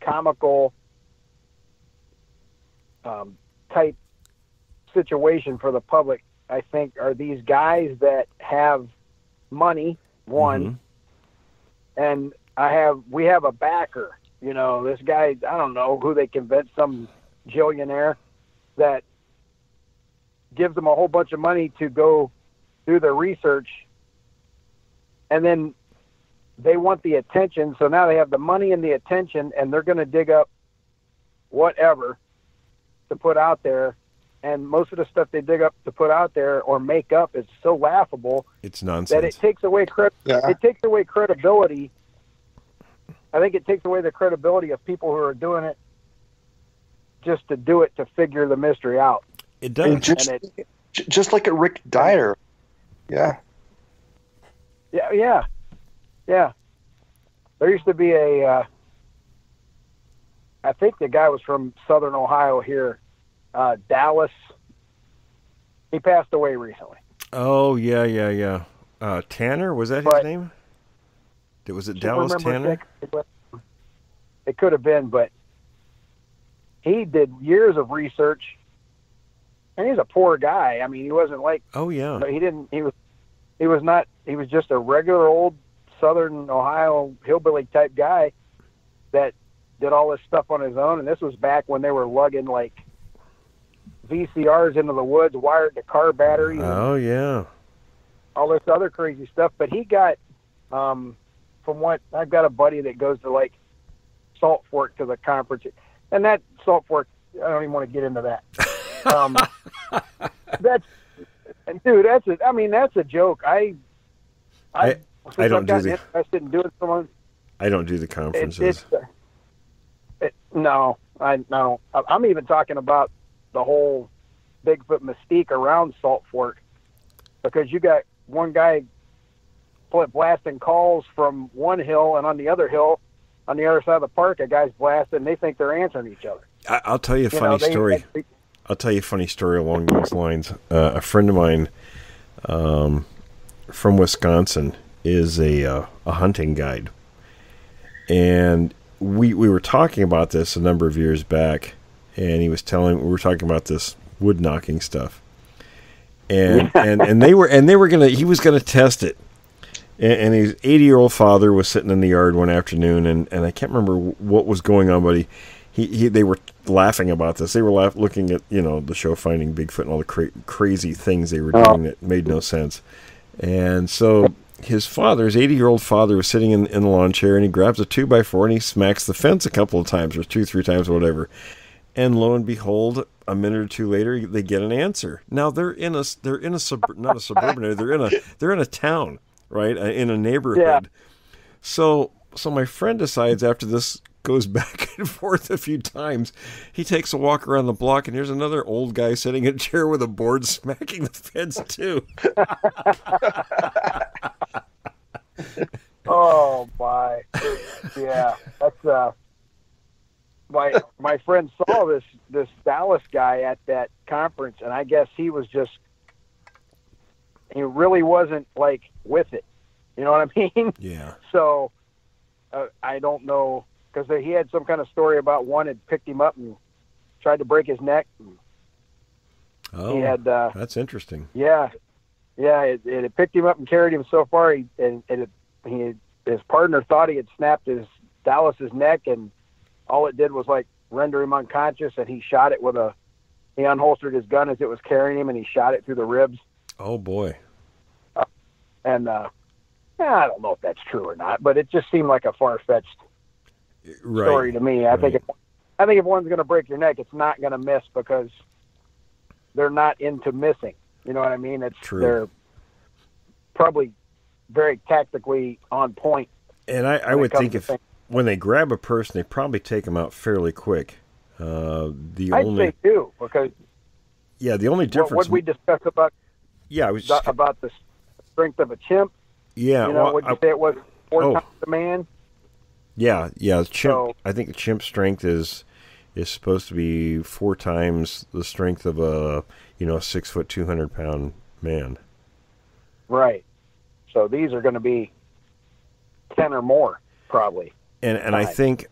comical type situation for the public. I think are these guys that have money, one, and we have a backer. This guy, I don't know who they convinced, some jillionaire that gives them a whole bunch of money to go do their research, and then they want the attention. So now they have the money and the attention, and they're going to dig up whatever to put out there. And most of the stuff they dig up to put out there or make up is so laughable. It's nonsense. That it takes away It takes away credibility. I think it takes away the credibility of people who are doing it just to do it, to figure the mystery out. It does. Just like a Rick Dyer. Yeah. Yeah. There used to be a I think the guy was from Southern Ohio here, Dallas. He passed away recently. Oh, yeah. Tanner, was that his name? Was it Dallas Tanner? It could have been, but he did years of research, and he's a poor guy. I mean, he wasn't like... Oh, yeah. He didn't... He was not... He was just a regular old Southern Ohio hillbilly type guy that did all this stuff on his own, and this was back when they were lugging, like, VCRs into the woods, wired to car batteries. Oh, yeah. All this other crazy stuff. But he got, from what... I've got a buddy that goes to, like, Salt Fork to the conference. And that Salt Fork, I don't even want to get into that. That's a joke. I don't do the... interested in doing someone. I don't do the conferences. No, I don't. I'm even talking about the whole Bigfoot mystique around Salt Fork, because you got one guy blasting calls from one hill, and on the other hill, on the other side of the park, a guy's blasting, and they think they're answering each other. I'll tell you a funny story. I'll tell you a funny story along those lines. A friend of mine from Wisconsin is a hunting guide, and we were talking about this a number of years back, and we were talking about this wood knocking stuff, and he was gonna test it, and his 80-year-old father was sitting in the yard one afternoon, and I can't remember what was going on, but they were laughing about this. They were looking at the show Finding Bigfoot and all the crazy things they were doing that made no sense, and so his 80-year-old father was sitting in the lawn chair, and he grabs a 2x4 and he smacks the fence a couple of times, or 2-3 times, or whatever. And lo and behold, a minute or two later, they get an answer. Now they're in not a suburban area. They're in a town, right? In a neighborhood. Yeah. So my friend decides, after this goes back and forth a few times, he takes a walk around the block, and here's another old guy sitting in a chair with a board smacking the fence too. Oh my! Yeah, that's my friend saw this Dallas guy at that conference, and I guess he really wasn't like with it. You know what I mean? Yeah. So I don't know, because he had some kind of story about one had picked him up and tried to break his neck. Oh, he had, that's interesting. Yeah. It had picked him up and carried him so far, his partner thought he had snapped Dallas's neck, and all it did was like render him unconscious, and he shot it he unholstered his gun as it was carrying him, and he shot it through the ribs. Oh boy. I don't know if that's true or not, but it just seemed like a far-fetched story to me. I think if one's going to break your neck, it's not going to miss, because they're not into missing. You know what I mean? It's true. They're probably very tactically on point. And I would think when they grab a person, they probably take them out fairly quick. I'd say too, because the only difference. What we discussed about about the strength of a chimp. Yeah, would you say it was 4 times the man? Yeah, the chimp. So, I think the chimp strength is supposed to be 4 times the strength of a 6 foot 200-pound man. Right. So these are going to be 10 or more, probably. And I think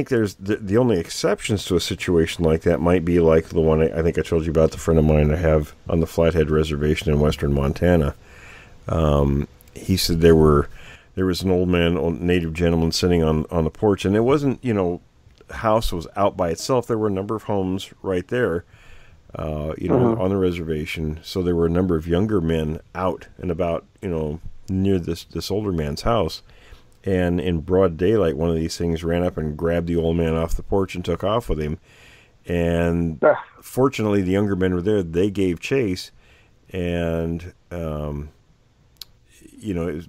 there's the only exceptions to a situation like that might be like the one I think I told you about, the friend of mine I have on the Flathead Reservation in western Montana. He said there was an old native gentleman sitting on the porch, and it wasn't, house was out by itself. There were a number of homes right there, on the reservation. So there were a number of younger men out and about, near this older man's house. And in broad daylight, one of these things ran up and grabbed the old man off the porch and took off with him. And fortunately, the younger men were there. They gave chase, and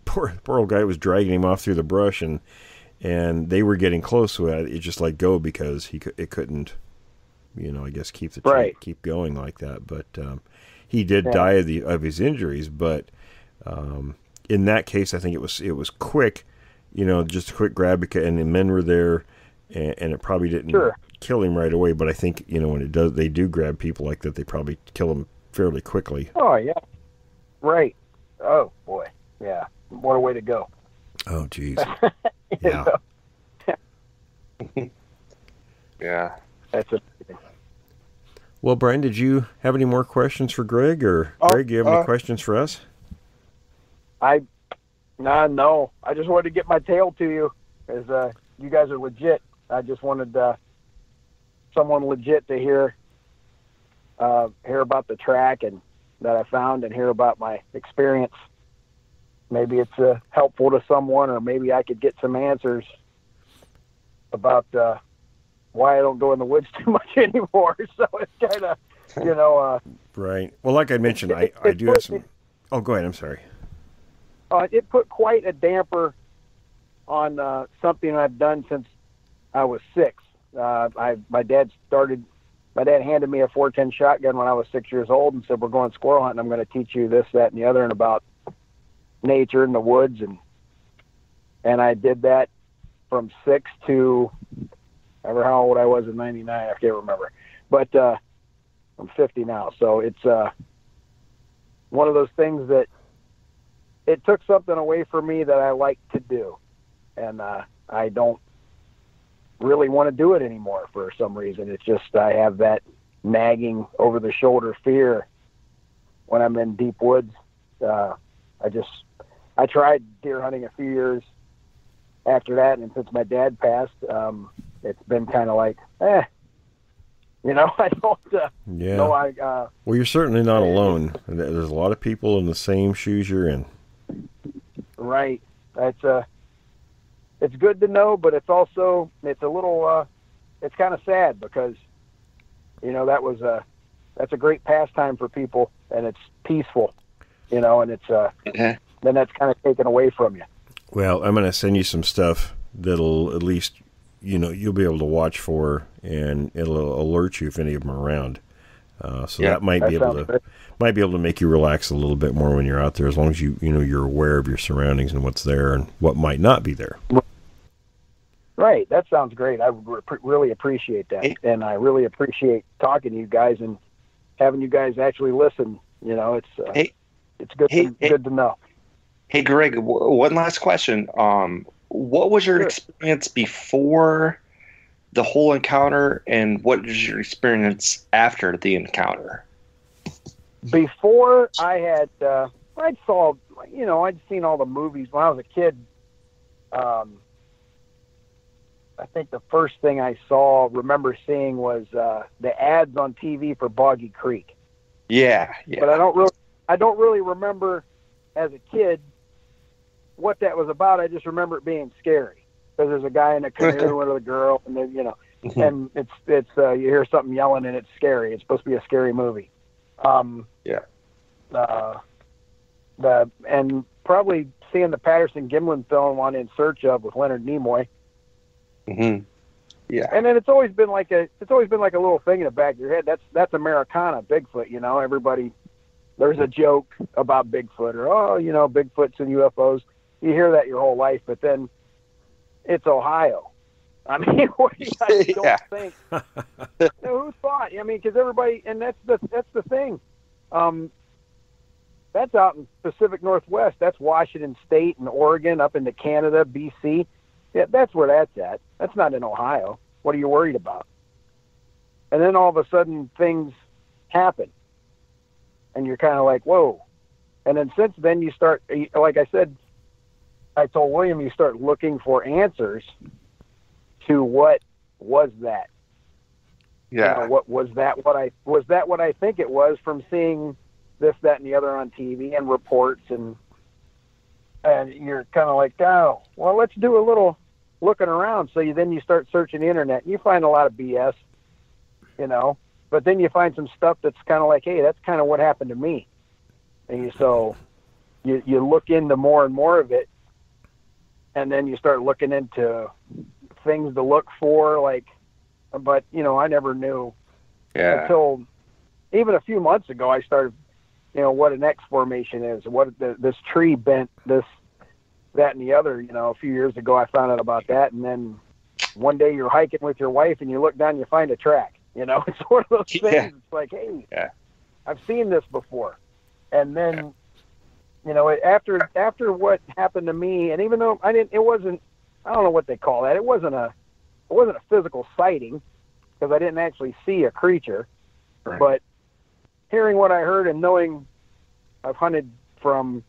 poor old guy was dragging him off through the brush, and they were getting close, so it just let go because it couldn't, I guess keep going like that. But he did die of his injuries. But in that case, I think it was quick, just a quick grab, and the men were there, and it probably didn't kill him right away, but I think, when they do grab people like that, they probably kill them fairly quickly. Oh, yeah. Right. Oh, boy. Yeah. What a way to go. Oh, geez. Yeah. Yeah. That's a... Well, Brian, did you have any more questions for Greg? Or, Greg, you have any questions for us? No. I just wanted to get my tale to you, as you guys are legit. I just wanted someone legit to hear about the track and that I found, and hear about my experience. Maybe it's helpful to someone, or maybe I could get some answers about why I don't go in the woods too much anymore. So it's kind of, Right. Well, like I mentioned, I do have some... Oh, go ahead. I'm sorry. It put quite a damper on something I've done since I was 6. My dad handed me a 410 shotgun when I was 6 years old and said, "We're going squirrel hunting. I'm going to teach you this, that, and the other, and about nature and the woods." And I did that from 6 to, I don't know how old I was in 99. I can't remember, but I'm 50 now. So it's one of those things that it took something away from me that I like to do. And I don't really want to do it anymore for some reason. It's just, I have that nagging over the shoulder fear when I'm in deep woods. I tried deer hunting a few years after that, and since my dad passed, it's been kind of like, I don't know. Well, you're certainly not alone. There's a lot of people in the same shoes you're in. Right. It's good to know, but it's also, it's a little, it's kind of sad because, that's a great pastime for people, and it's peaceful, and it's, then that's kind of taken away from you. Well, I'm going to send you some stuff that'll at least, you'll be able to watch for, and it'll alert you if any of them are around. That might be able to make you relax a little bit more when you're out there, as long as you're aware of your surroundings and what's there and what might not be there. Right. That sounds great. I really appreciate that. And I really appreciate talking to you guys and having you guys actually listen. It's good to know. Hey, Greg, one last question. What was your experience before the whole encounter, and what was your experience after the encounter? Before I had, I'd seen all the movies when I was a kid. I think the first thing I remember seeing was the ads on TV for Boggy Creek. Yeah. But I don't really remember as a kid what that was about. I just remember it being scary because there's a guy in a canoe with a girl, and then and it's you hear something yelling and it's scary. It's supposed to be a scary movie. And probably seeing the Patterson Gimlin film on In Search Of with Leonard Nimoy. Mm-hmm. Yeah. And then it's always been like a little thing in the back of your head. That's Americana, Bigfoot. Everybody, there's a joke about Bigfoot, or Bigfoots and UFOs. You hear that your whole life, but then it's Ohio. I mean, what do you guys don't think? Who thought? I mean, because everybody, and that's the thing. That's out in Pacific Northwest. That's Washington State and Oregon, up into Canada, BC. Yeah, that's where that's at. That's not in Ohio. What are you worried about? And then all of a sudden things happen, and you're kind of like, whoa. And then since then you start, like I said, I told William, you start looking for answers to what was that? Yeah. What was that? What I think it was from seeing this, that, and the other on TV and reports, and you're kind of like, oh, well, let's do a little looking around. So then you start searching the internet, and you find a lot of BS, but then you find some stuff that's kind of like, hey, that's kind of what happened to me. And so you look into more and more of it, and then you start looking into things to look for, but I never knew until even a few months ago. I started, what an X formation is, what this tree bent, this, that, and the other. A few years ago I found out about that, and then one day you're hiking with your wife and you look down, you find a track. You know, it's one of those things. Yeah. It's like, hey, Yeah. I've seen this before. And then, you know, after what happened to me, and even though I don't know what they call that. It wasn't a physical sighting because I didn't actually see a creature. Right. But hearing what I heard and knowing I've hunted from,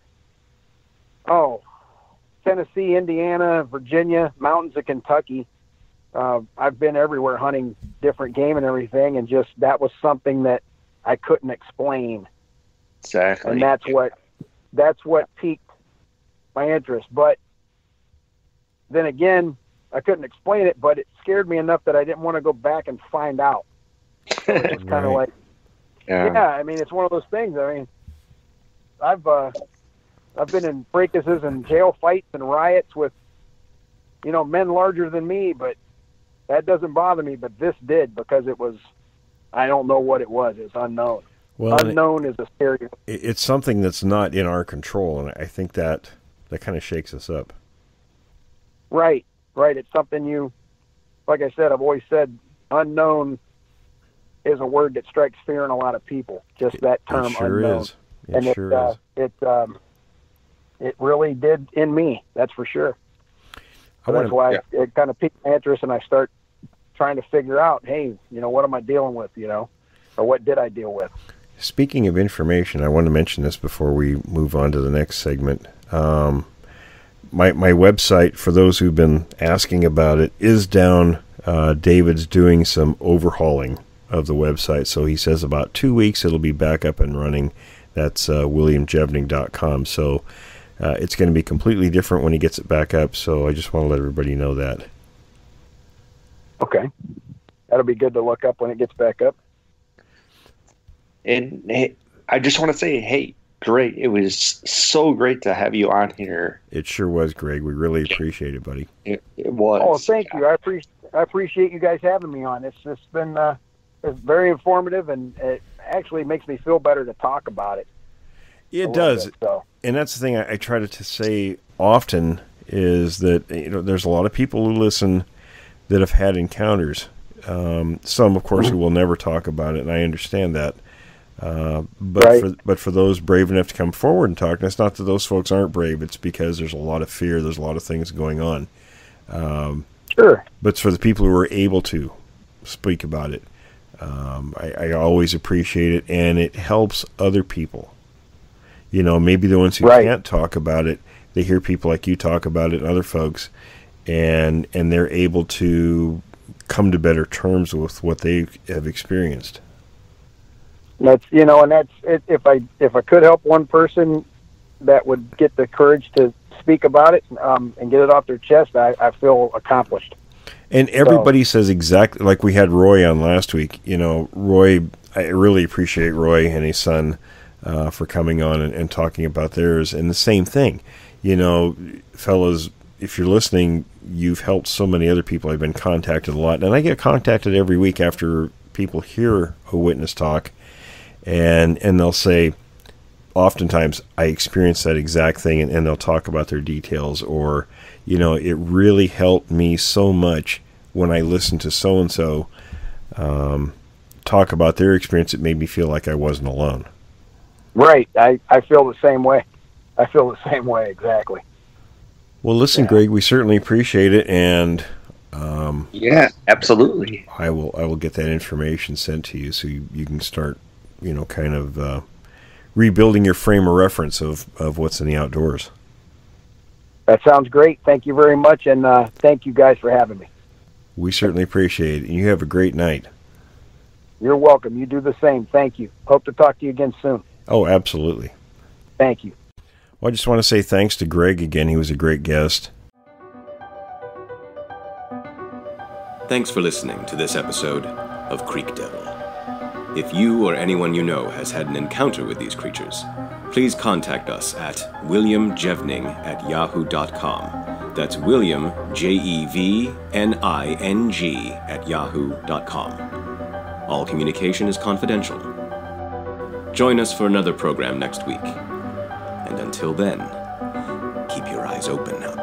Tennessee, Indiana, Virginia, mountains of Kentucky. I've been everywhere hunting different game and everything, and just that was something that I couldn't explain. Exactly. And that's what piqued my interest. But then again, I couldn't explain it, but it scared me enough that I didn't want to go back and find out. So it was kind of like, I mean, it's one of those things. I mean, I've been in fracases and jail fights and riots with, you know, men larger than me, but that doesn't bother me. But this did, because it was, I don't know what it was. It's unknown. Well, unknown is a scary. It's something that's not in our control, and I think that kind of shakes us up. Right. It's something like I said, I've always said, unknown is a word that strikes fear in a lot of people. Just that term, it sure unknown. Is. It sure is. It really did in me. That's for sure. So that's why it kind of piqued my interest, and I start trying to figure out, hey, you know, what am I dealing with, you know, or what did I deal with? Speaking of information, I want to mention this before we move on to the next segment. My website, for those who've been asking about it, is down. David's doing some overhauling of the website, so he says about 2 weeks it'll be back up and running. That's williamjevning.com. So it's going to be completely different when he gets it back up, so I just want to let everybody know that. Okay. That'll be good to look up when it gets back up. And hey, I just want to say, hey, great. It was so great to have you on here. It sure was, Greg. We really appreciate it, buddy. It was. Oh, thank you. I appreciate you guys having me on. It's been it's very informative, and it actually makes me feel better to talk about it. It does. And that's the thing I try to say often is that, you know, there's a lot of people who listen that have had encounters. Some, of course, who will never talk about it, and I understand that. But for those brave enough to come forward and talk, and it's not that those folks aren't brave, it's because there's a lot of fear, there's a lot of things going on. Sure. But for the people who are able to speak about it, I always appreciate it, and it helps other people. You know, maybe the ones who can't talk about it, they hear people like you talk about it and other folks, and they're able to come to better terms with what they have experienced. That's, you know, and that's it. If I could help one person that would get the courage to speak about it and get it off their chest, I feel accomplished. And everybody says exactly like we had Roy on last week. You know, Roy, I really appreciate Roy and his son for coming on and talking about theirs. And the same thing, you know, fellas, if you're listening, you've helped so many other people. I've been contacted a lot, and I get contacted every week after people hear a witness talk, and they'll say, oftentimes, I experienced that exact thing, and they'll talk about their details, or, you know, it really helped me so much when I listened to so-and-so talk about their experience. It made me feel like I wasn't alone. Right. I feel the same way. I feel the same way, exactly. Well, listen, Greg, we certainly appreciate it, and yeah, absolutely. I will get that information sent to you so you can start, you know, kind of rebuilding your frame of reference of what's in the outdoors. That sounds great. Thank you very much, and thank you guys for having me. We certainly appreciate it, and you have a great night. You're welcome. You do the same. Thank you. Hope to talk to you again soon. Oh, absolutely. Thank you. Well, I just want to say thanks to Greg again. He was a great guest. Thanks for listening to this episode of Creek Devil. If you or anyone you know has had an encounter with these creatures, please contact us at williamjevning@yahoo.com. That's William, Jevning, @yahoo.com. All communication is confidential. Join us for another program next week. And until then, keep your eyes open out